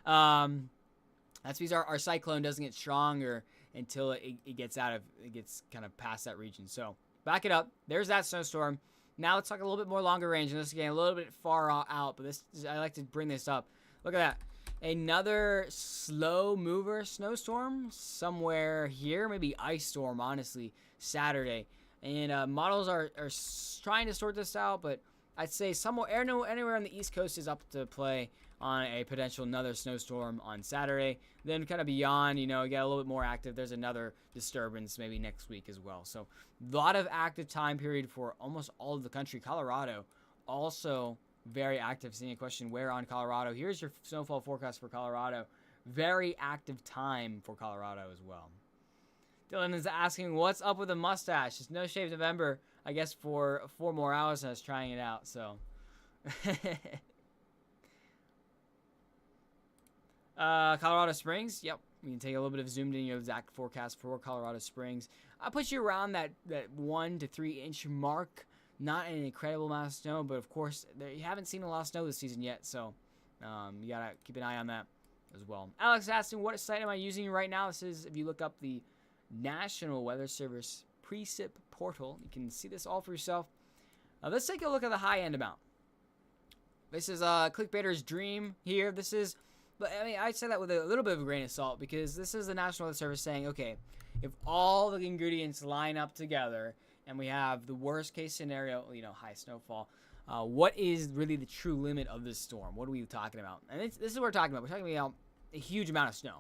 That's because our cyclone doesn't get stronger until it gets kind of past that region. So back it up. There's that snowstorm. Now let's talk a little bit more longer range, and this is getting a little bit far out, but I like to bring this up. Look at that. Another slow mover snowstorm somewhere here, maybe ice storm, honestly, Saturday. And models are trying to sort this out, but I'd say anywhere on the East Coast is up to play on a potential another snowstorm on Saturday. Then kind of beyond, get a little bit more active. There's another disturbance maybe next week as well. So a lot of active time period for almost all of the country. Colorado also very active. Seeing a question, where on Colorado? Here's your snowfall forecast for Colorado. Very active time for Colorado as well. Dylan is asking, what's up with the mustache? It's No Shave November, I guess, for 4 more hours, and I was trying it out, so. Colorado Springs, yep. We can take a little bit of zoomed in, exact forecast for Colorado Springs. I'll put you around that 1 to 3 inch mark. Not an incredible amount of snow, but of course, you haven't seen a lot of snow this season yet, so you gotta keep an eye on that as well. Alex asking, what site am I using right now? This is, if you look up the National Weather Service Precip portal, you can see this all for yourself. Let's take a look at the high end amount. This is clickbaiter's dream here. This is, but I mean, I'd say that with a little bit of a grain of salt, because this is the National Weather Service saying, okay, if all the ingredients line up together and we have the worst case scenario, high snowfall, what is really the true limit of this storm? What are we talking about? And this is what we're talking about. We're talking about a huge amount of snow.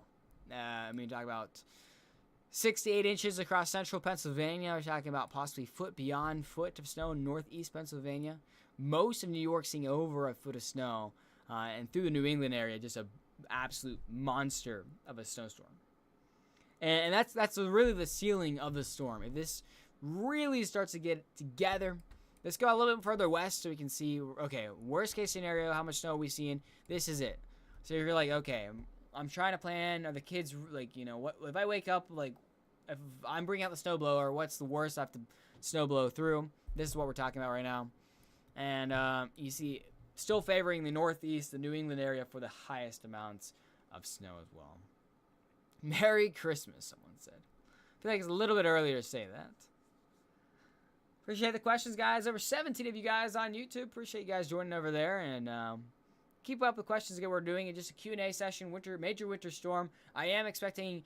We're talking about 6 to 8 inches across central Pennsylvania. We're talking about possibly foot beyond foot of snow in northeast Pennsylvania. Most of New York seeing over a foot of snow. And through the New England area, just an absolute monster of a snowstorm. And that's really the ceiling of the storm. If this really starts to get together, let's go a little bit further west so we can see, okay, worst case scenario, how much snow are we seeing? This is it. So you're like, okay, I'm trying to plan, are the kids, what if I wake up, if I'm bringing out the snowblower, what's the worst I have to snowblow through? This is what we're talking about right now. And you see, still favoring the northeast, the New England area for the highest amounts of snow as well. Merry Christmas, someone said. I feel like it's a little bit earlier to say that. Appreciate the questions, guys. Over 17 of you guys on YouTube. Appreciate you guys joining over there. And keep up the questions that we're doing. It's just a Q&A session, major winter storm. I am expecting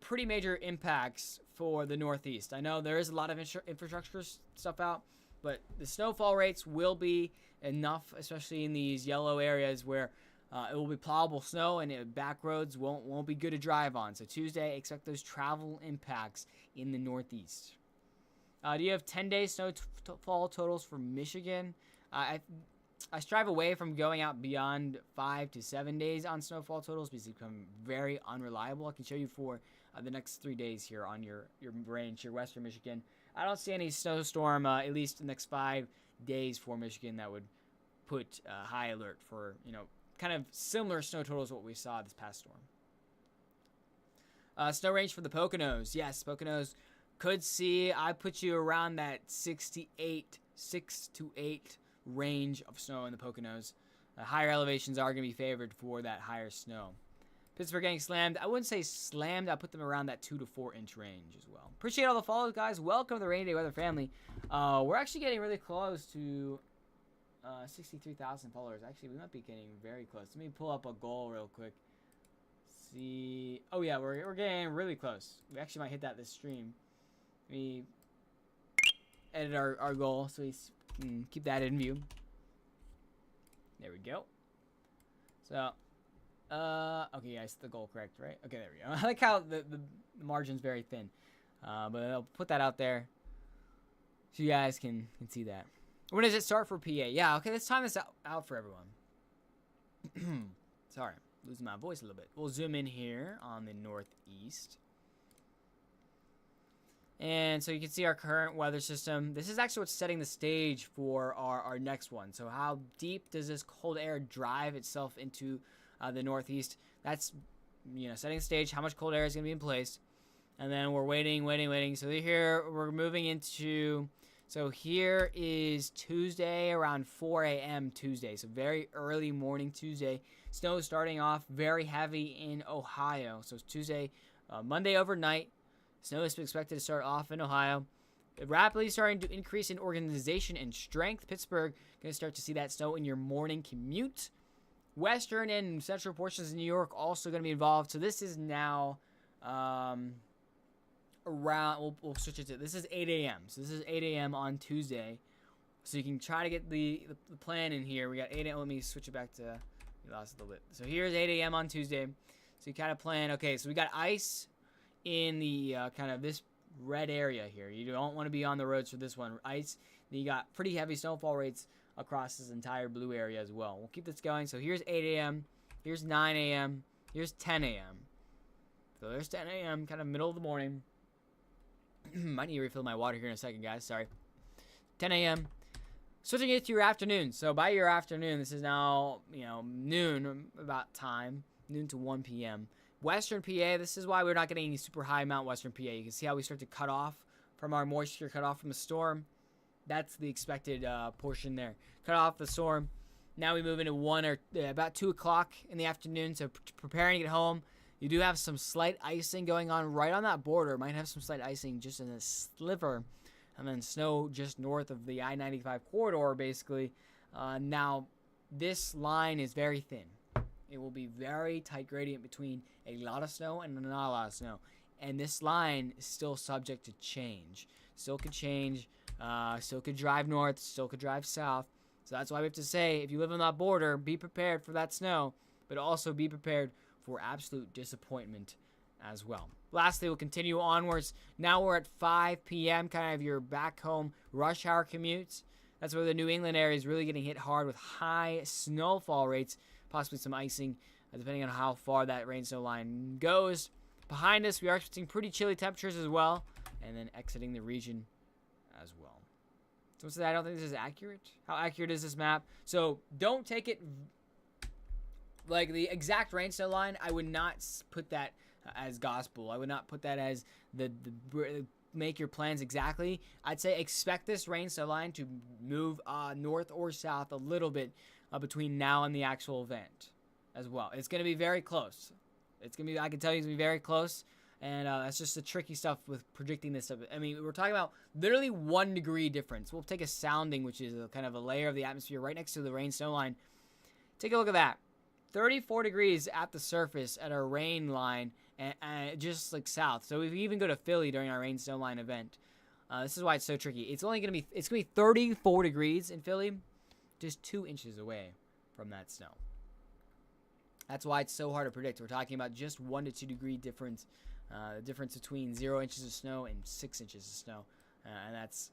pretty major impacts for the Northeast. I know there is a lot of infrastructure stuff out, but the snowfall rates will be enough, especially in these yellow areas where it will be plowable snow and back roads won't be good to drive on. So Tuesday, expect those travel impacts in the Northeast. Do you have 10-day snowfall totals for Michigan? I strive away from going out beyond 5 to 7 days on snowfall totals because they become very unreliable. I can show you for the next 3 days here on your range, your western Michigan. I don't see any snowstorm, at least the next 5 days for Michigan, that would put high alert for, kind of similar snow totals to what we saw this past storm. Snow range for the Poconos. Yes, Poconos could see, I put you around that 6 to 8 range of snow in the Poconos. Higher elevations are going to be favored for that higher snow. Pittsburgh getting slammed. I wouldn't say slammed. I put them around that 2 to 4 inch range as well. Appreciate all the follows, guys. Welcome to the Rainy Day Weather family. We're actually getting really close to 63,000 followers. Actually, we might be getting very close. Let me pull up a goal real quick. See. Oh yeah, we're getting really close. We actually might hit that this stream. Let me edit our goal so we can keep that in view. There we go. So, okay, I set the goal correct, right? Okay, there we go. I like how the margin's very thin. But I'll put that out there so you guys can see that. When does it start for PA? Yeah, okay, let's time this out for everyone. Sorry, losing my voice a little bit. We'll zoom in here on the northeast. And so you can see our current weather system. This is actually what's setting the stage for our next one. So how deep does this cold air drive itself into the northeast? That's, setting the stage, how much cold air is going to be in place. And then we're waiting. So here we're moving into. So here is Tuesday around 4 a.m. Tuesday. So very early morning Tuesday. Snow is starting off very heavy in Ohio. So it's Tuesday, Monday overnight. Snow is expected to start off in Ohio. Rapidly starting to increase in organization and strength. Pittsburgh going to start to see that snow in your morning commute. Western and central portions of New York also going to be involved. So this is now around, we'll switch it to, this is 8 a.m. So this is 8 a.m. on Tuesday. So you can try to get the plan in here. We got 8 a.m. Let me switch it back to, we lost a little bit. So here's 8 a.m. on Tuesday. So you kind of plan, okay, so we got ice in the kind of this red area here. You don't want to be on the roads for this one. Ice. Then you got pretty heavy snowfall rates across this entire blue area as well. We'll keep this going. So here's 8 a.m. Here's 9 a.m. Here's 10 a.m. So there's 10 a.m. kind of middle of the morning. Might need to refill my water here in a second, guys. Sorry. 10 a.m. Switching it to your afternoon. So by your afternoon, this is now, noon about time. Noon to 1 p.m. Western PA, this is why we're not getting any super high amount Western PA. You can see how we start to cut off from our moisture, cut off from the storm. That's the expected portion there. Cut off the storm. Now we move into about 2 o'clock in the afternoon. So preparing to get home. You do have some slight icing going on right on that border. Might have some slight icing just in a sliver. And then snow just north of the I-95 corridor, basically. Now, this line is very thin. It will be very tight gradient between a lot of snow and not a lot of snow. And this line is still subject to change. Still could change. Still could drive north. Still could drive south. So that's why we have to say, if you live on that border, be prepared for that snow. But also be prepared for absolute disappointment as well. Lastly, we'll continue onwards. Now we're at 5 p.m., kind of your back home rush hour commutes. That's where the New England area is really getting hit hard with high snowfall rates, possibly some icing, depending on how far that rain snow line goes. Behind us, we are expecting pretty chilly temperatures as well, and then exiting the region as well. So I don't think this is accurate. How accurate is this map? So don't take it like the exact rain snow line. I would not put that as gospel. I would not put that as the make your plans exactly. I'd say expect this rain snow line to move north or south a little bit between now and the actual event as well. It's going to be very close. It's going to be, I can tell you, it's going to be very close. And that's just the tricky stuff with predicting this stuff. I mean, we're talking about literally 1 degree difference. We'll take a sounding, which is a kind of a layer of the atmosphere right next to the rain snow line. Take a look at that. 34 degrees at the surface at our rain line, and just like south. So if we even go to Philly during our rain snow line event, this is why it's so tricky. It's going to be 34 degrees in Philly, just 2 inches away from that snow. That's why it's so hard to predict. We're talking about just 1 to 2 degree difference. The difference between 0 inches of snow and 6 inches of snow. And that's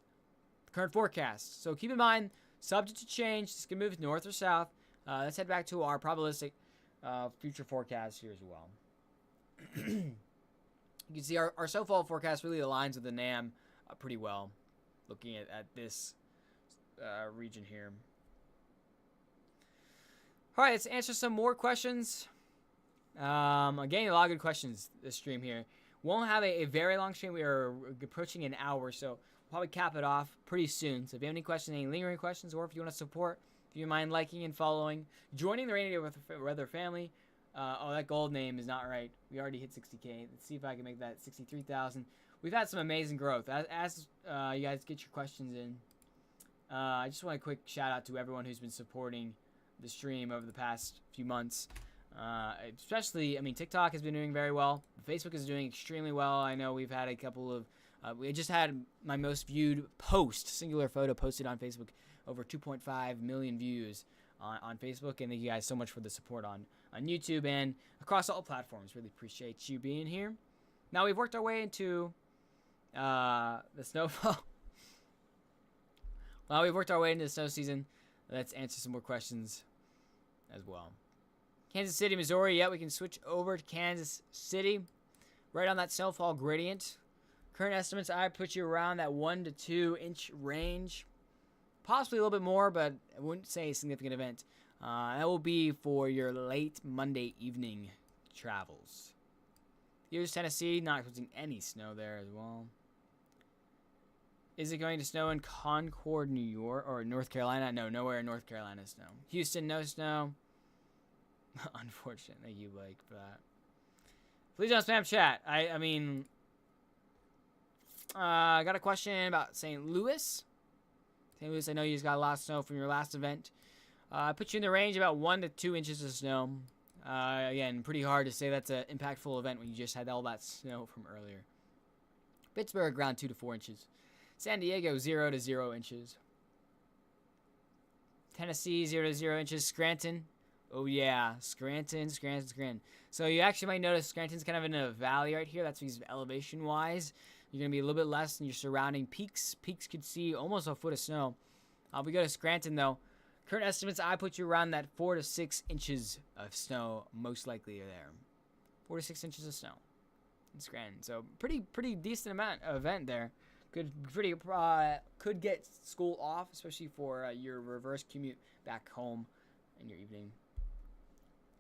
the current forecast. So keep in mind, subject to change. This can move north or south. Let's head back to our probabilistic future forecast here as well. You can see our snowfall forecast really aligns with the NAM pretty well, looking at this region here. All right, let's answer some more questions. I'm getting a lot of good questions this stream here. Won't have a very long stream. We are approaching an hour, so we'll probably cap it off pretty soon. So if you have any questions, any lingering questions, or if you want to support, if you mind liking and following, joining the Rainy Day Weather family. Oh, that gold name is not right. We already hit 60K. Let's see if I can make that 63,000. We've had some amazing growth. As you guys get your questions in, I just want a quick shout out to everyone who's been supporting the stream over the past few months. Especially, I mean, TikTok has been doing very well. Facebook is doing extremely well. I know we've had a couple of, we just had my most viewed post, singular photo posted on Facebook, over 2.5 million views on Facebook. And thank you guys so much for the support on YouTube and across all platforms. Really appreciate you being here. Now we've worked our way into the snowfall. Well, we've worked our way into the snow season. Let's answer some more questions as well. Kansas City, Missouri. Yeah, we can switch over to Kansas City. Right on that snowfall gradient. Current estimates, I put you around that 1 to 2 inch range. Possibly a little bit more, but I wouldn't say a significant event. That will be for your late Monday evening travels. Here's Tennessee, not expecting any snow there as well. Is it going to snow in Concord, New York, or North Carolina? No, nowhere in North Carolina snow. Houston, no snow. Unfortunate. Thank you, Blake, for that. Please don't spam chat. I mean, I got a question about St. Louis. St. Louis, I know you just got a lot of snow from your last event. I put you in the range about 1 to 2 inches of snow. Again, pretty hard to say that's an impactful event when you just had all that snow from earlier. Pittsburgh, around 2 to 4 inches. San Diego, 0 to 0 inches. Tennessee, 0 to 0 inches. Scranton, oh yeah, Scranton. So you actually might notice Scranton's kind of in a valley right here. That's because elevation-wise, you're going to be a little bit less than your surrounding peaks. Peaks could see almost a foot of snow. If we go to Scranton, though, current estimates, I put you around that 4 to 6 inches of snow, most likely there. 4 to 6 inches of snow in Scranton. So pretty decent event there. Could get school off, especially for your reverse commute back home in your evening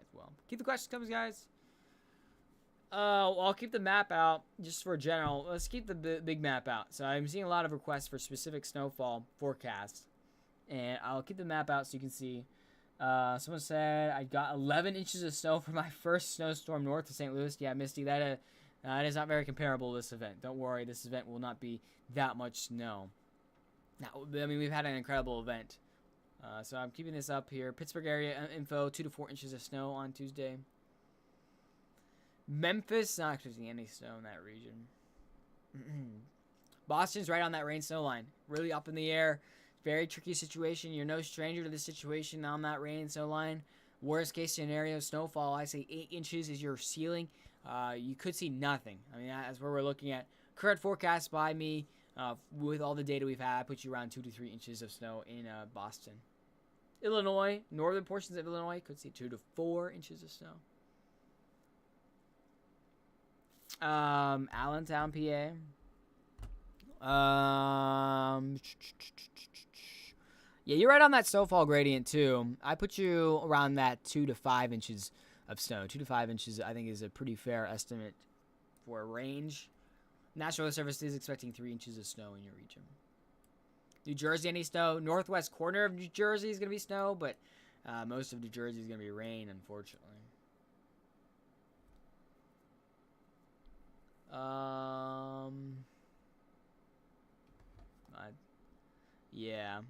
as well. Keep the questions coming, guys. I'll keep the map out just for general. Let's keep the big map out. So I'm seeing a lot of requests for specific snowfall forecasts, and I'll keep the map out so you can see. Someone said I got 11 inches of snow for my first snowstorm north of St. Louis. Yeah, Misty, that is not very comparable to this event. Don't worry, this event will not be that much snow. Now, I mean, we've had an incredible event. So I'm keeping this up here. Pittsburgh area info, 2 to 4 inches of snow on Tuesday. Memphis, not expecting any snow in that region. Boston's right on that rain-snow line. Really up in the air. Very tricky situation. You're no stranger to this situation on that rain-snow line. Worst case scenario, snowfall, I say 8 inches is your ceiling. You could see nothing. I mean, that's where we're looking at. Current forecast by me, with all the data we've had, puts you around 2 to 3 inches of snow in Boston. Illinois, northern portions of Illinois, could see 2 to 4 inches of snow. Allentown, PA. Yeah, you're right on that snowfall gradient, too. I put you around that 2 to 5 inches of snow. 2 to 5 inches, I think, is a pretty fair estimate for a range. National Weather Service is expecting 3 inches of snow in your region. New Jersey, any snow? Northwest corner of New Jersey is going to be snow, but most of New Jersey is going to be rain, unfortunately. Yeah.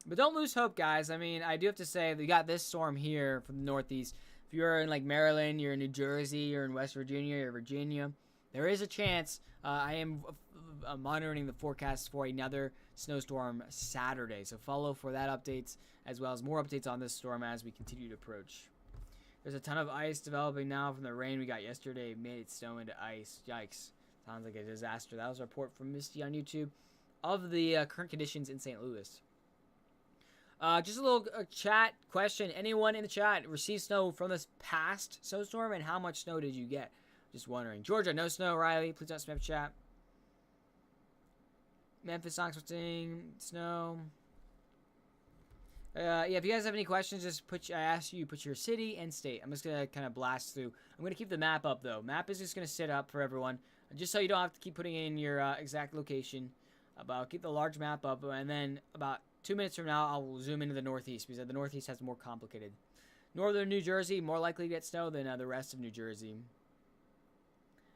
But don't lose hope, guys. I mean, I do have to say, we got this storm here from the northeast. If you're in, like, Maryland, you're in New Jersey, you're in West Virginia, you're in Virginia, there is a chance. I am monitoring the forecast for another snowstorm Saturday. So follow for that updates, as well as more updates on this storm as we continue to approach. There's a ton of ice developing now from the rain we got yesterday. It made it snow into ice. Yikes. Sounds like a disaster. That was a report from Misty on YouTube of the current conditions in St. Louis. Just a little chat question. Anyone in the chat received snow from this past snowstorm, and how much snow did you get? Just wondering. Georgia, no snow. Riley, please don't spam chat. Memphis, not expecting snow. Yeah, if you guys have any questions, just I ask you, put your city and state. I'm just going to kind of blast through. I'm going to keep the map up, though. Map is just going to sit up for everyone, just so you don't have to keep putting in your exact location. I'll keep the large map up, and then about 2 minutes from now, I'll zoom into the northeast, because the northeast has more complicated. Northern New Jersey, more likely to get snow than the rest of New Jersey.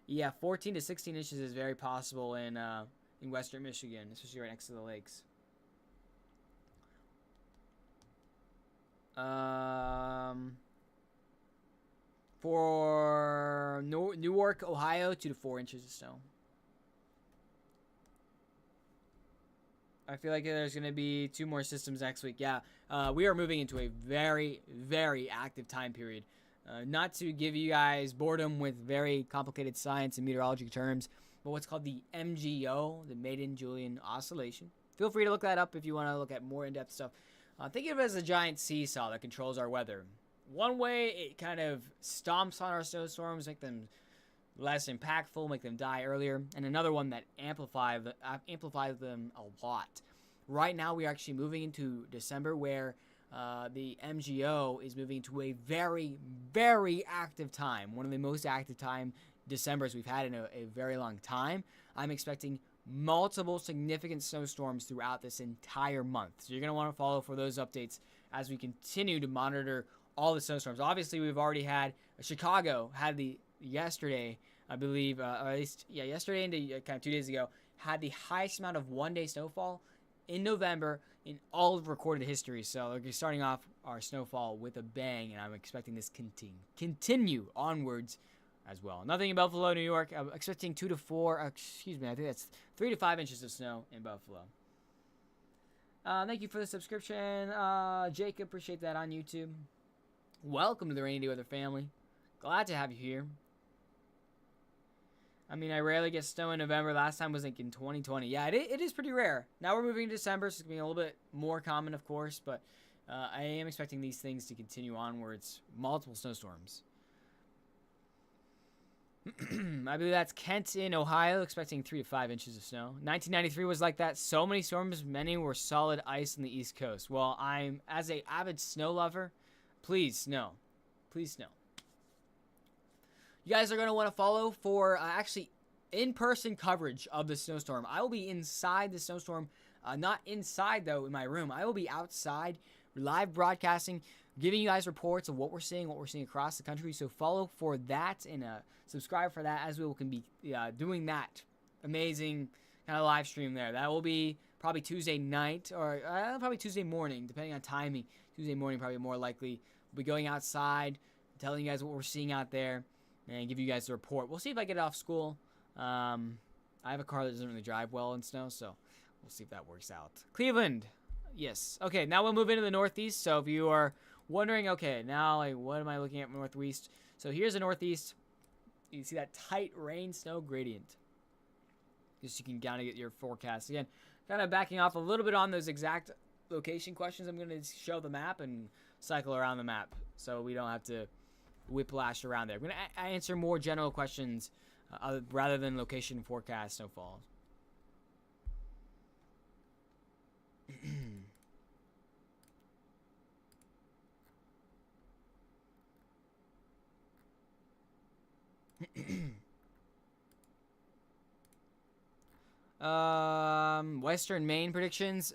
Yeah, 14 to 16 inches is very possible in western Michigan, especially right next to the lakes. For Newark, Ohio, 2 to 4 inches of snow. I feel like there's going to be 2 more systems next week. Yeah, we are moving into a very, very active time period. Not to give you guys boredom with very complicated science and meteorology terms, but what's called the MGO, the Maiden-Julian Oscillation. Feel free to look that up if you want to look at more in-depth stuff. Think of it as a giant seesaw that controls our weather. One way, it kind of stomps on our snowstorms, make them less impactful, make them die earlier, and another one that amplifies them a lot. Right now, we are actually moving into December, where the MGO is moving to a very, very active time, one of the most active time December as we've had in a very long time. I'm expecting multiple significant snowstorms throughout this entire month. So you're going to want to follow for those updates as we continue to monitor all the snowstorms. Obviously, we've already had Chicago had the yesterday, I believe, or at least yesterday into kind of 2 days ago, had the highest amount of one-day snowfall in November in all of recorded history. So we're starting off our snowfall with a bang, and I'm expecting this continue onwards as well. Nothing in Buffalo, New York. I'm expecting 2 to 4. I think that's 3 to 5 inches of snow in Buffalo. Thank you for the subscription, Jacob. Appreciate that on YouTube. Welcome to the Rainy Day Weather family. Glad to have you here. I mean, I rarely get snow in November. Last time was like in 2020. Yeah, it is pretty rare. Now we're moving to December, so it's going to be a little bit more common, of course. But I am expecting these things to continue onwards. Multiple snowstorms. I believe that's Kent in Ohio, expecting 3 to 5 inches of snow. 1993 was like that. So many storms, many were solid ice on the East Coast. Well, I'm, as an avid snow lover, please snow. Please snow. You guys are going to want to follow for actually in-person coverage of the snowstorm. I will be inside the snowstorm, not inside, though, in my room. I will be outside, live broadcasting, giving you guys reports of what we're seeing across the country. So follow for that and subscribe for that, as we can be doing that amazing kind of live stream there. That will be probably Tuesday night or probably Tuesday morning, depending on timing. Tuesday morning, probably more likely. We'll be going outside, telling you guys what we're seeing out there, and give you guys the report. We'll see if I get it off school. I have a car that doesn't really drive well in snow, so we'll see if that works out. Cleveland. Yes. Okay, now we'll move into the Northeast. So if you are wondering, okay, now like, what am I looking at Northeast? So here's the Northeast. You see that tight rain snow gradient. Just you can kind of get your forecast. Again, kind of backing off a little bit on those exact location questions. I'm going to show the map and cycle around the map so we don't have to whiplash around there. I'm going to answer more general questions rather than location forecast snowfall. Western Maine predictions.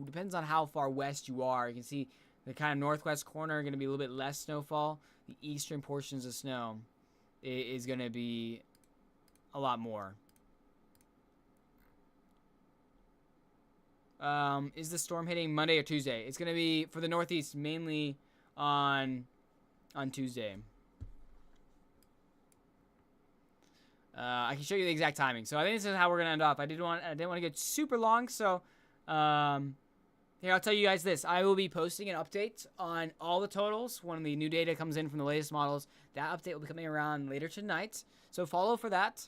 Depends on how far west you are. You can see the kind of northwest corner are going to be a little bit less snowfall. The eastern portions of snow is going to be a lot more. Is the storm hitting Monday or Tuesday? It's going to be for the Northeast mainly on Tuesday. I can show you the exact timing. So I think this is how we're gonna end up. I didn't want to get super long, so here I'll tell you guys this. I will be posting an update on all the totals when the new data comes in from the latest models. That update will be coming around later tonight, so follow for that.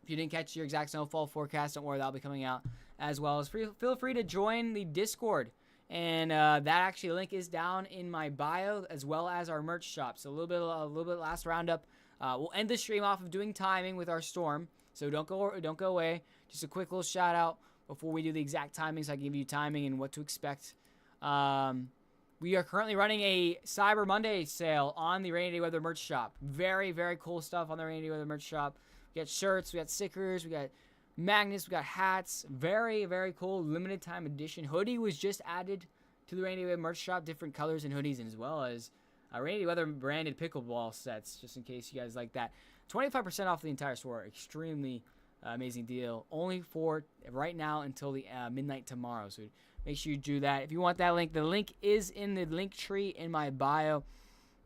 If you didn't catch your exact snowfall forecast, don't worry, that'll be coming out, as well as feel free to join the Discord. And that actually link is down in my bio, as well as our merch shop. So a little bit last roundup. We'll end the stream off of doing timing with our storm, so don't go away. Just a quick little shout out before we do the exact timing, so I can give you timing and what to expect. We are currently running a Cyber Monday sale on the Rainy Day Weather merch shop. Very, very cool stuff on the Rainy Day Weather merch shop. We got shirts, we got stickers, we got magnets, we got hats. Very, very cool limited time edition. Hoodie was just added to the Rainy Day Weather merch shop, different colors and hoodies, and as well as Rainy Day Weather branded pickleball sets, just in case you guys like that. 25% off the entire store. Extremely amazing deal. Only for right now until the midnight tomorrow. So make sure you do that. If you want that link, the link is in the link tree in my bio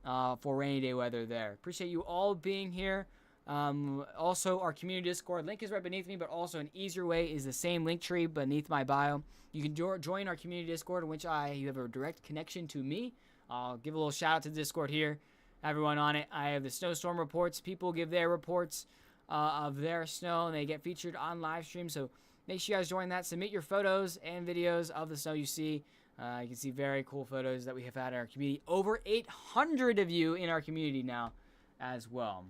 for Rainy Day Weather there. Appreciate you all being here. Also, our community Discord link is right beneath me, but also an easier way is the same link tree beneath my bio. You can join our community Discord, in which you have a direct connection to me. I'll give a little shout out to the Discord here. Everyone on it. I have the snowstorm reports. People give their reports of their snow, and they get featured on live stream. So make sure you guys join that. Submit your photos and videos of the snow you see. You can see very cool photos that we have had in our community. Over 800 of you in our community now as well.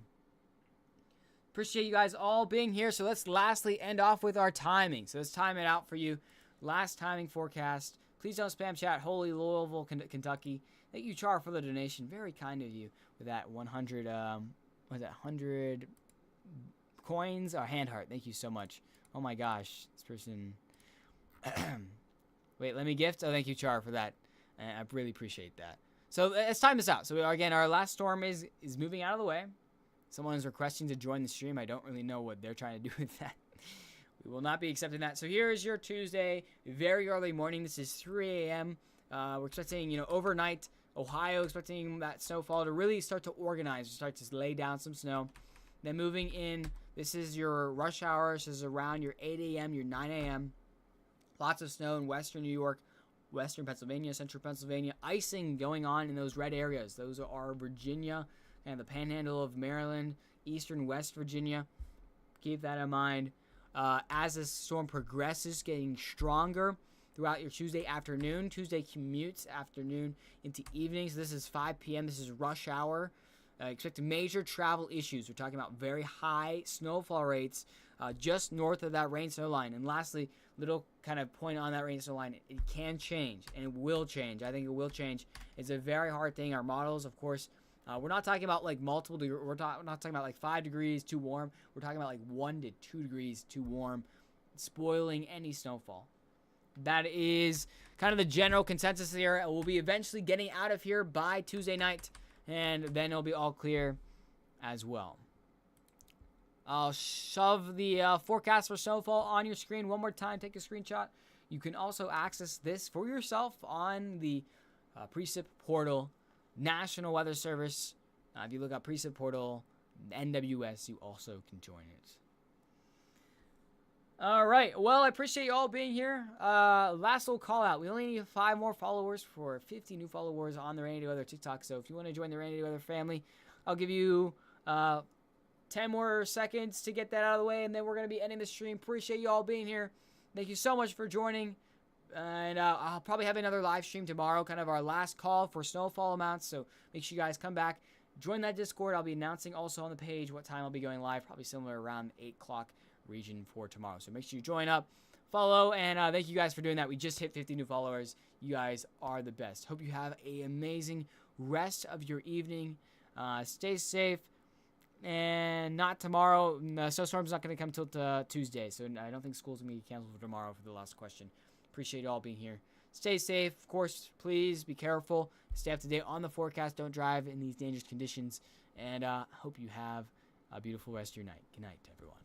Appreciate you guys all being here. So let's lastly end off with our timing. So let's time it out for you. Last timing forecast. Please don't spam chat. Holy Louisville, Kentucky. Thank you, Char, for the donation. Very kind of you with that 100 was that 100 coins? Oh, hand heart. Thank you so much. Oh my gosh, this person. Wait, let me gift. Oh, thank you, Char, for that. I really appreciate that. So let's time this out. So again, our last storm is moving out of the way. Someone is requesting to join the stream. I don't really know what they're trying to do with that. We will not be accepting that. So here is your Tuesday, very early morning. This is 3 a.m. We're expecting, overnight, Ohio, expecting that snowfall to really start to organize, start to lay down some snow. Then moving in, this is your rush hour. This is around your 8 a.m., your 9 a.m. Lots of snow in western New York, western Pennsylvania, central Pennsylvania. Icing going on in those red areas. Those are Virginia and the panhandle of Maryland, eastern West Virginia. Keep that in mind. As the storm progresses, getting stronger throughout your Tuesday afternoon. Tuesday commutes afternoon into evenings. This is 5 p.m. This is rush hour. Expect major travel issues. We're talking about very high snowfall rates just north of that rain snow line. And lastly, little kind of point on that rain snow line. It can change, and it will change. I think it will change. It's a very hard thing. Our models, of course, we're not talking about like multiple degrees. We're not talking about like 5 degrees too warm. We're talking about like 1 to 2 degrees too warm, spoiling any snowfall. That is kind of the general consensus here. We'll be eventually getting out of here by Tuesday night, and then it'll be all clear as well. I'll shove the forecast for snowfall on your screen one more time. Take a screenshot. You can also access this for yourself on the Precip portal, National Weather Service. If you look up Precip portal, NWS, you also can join it. All right. Well, I appreciate you all being here. Last little call out. We only need 5 more followers for 50 new followers on the Rainy Day Weather TikTok. So if you want to join the Rainy Day Weather family, I'll give you 10 more seconds to get that out of the way, and then we're going to be ending the stream. Appreciate you all being here. Thank you so much for joining. And I'll probably have another live stream tomorrow, kind of our last call for snowfall amounts. So make sure you guys come back. Join that Discord. I'll be announcing also on the page what time I'll be going live, probably similar around 8 o'clock region for tomorrow. So make sure you join up, follow, and thank you guys for doing that. We just hit 50 new followers. You guys are the best. Hope you have an amazing rest of your evening. Stay safe. And not tomorrow. The snowstorm's not going to come till Tuesday, so I don't think school's going to be canceled for tomorrow for the last question. Appreciate you all being here. Stay safe. Of course, please be careful. Stay up to date on the forecast. Don't drive in these dangerous conditions. And hope you have a beautiful rest of your night. Good night, everyone.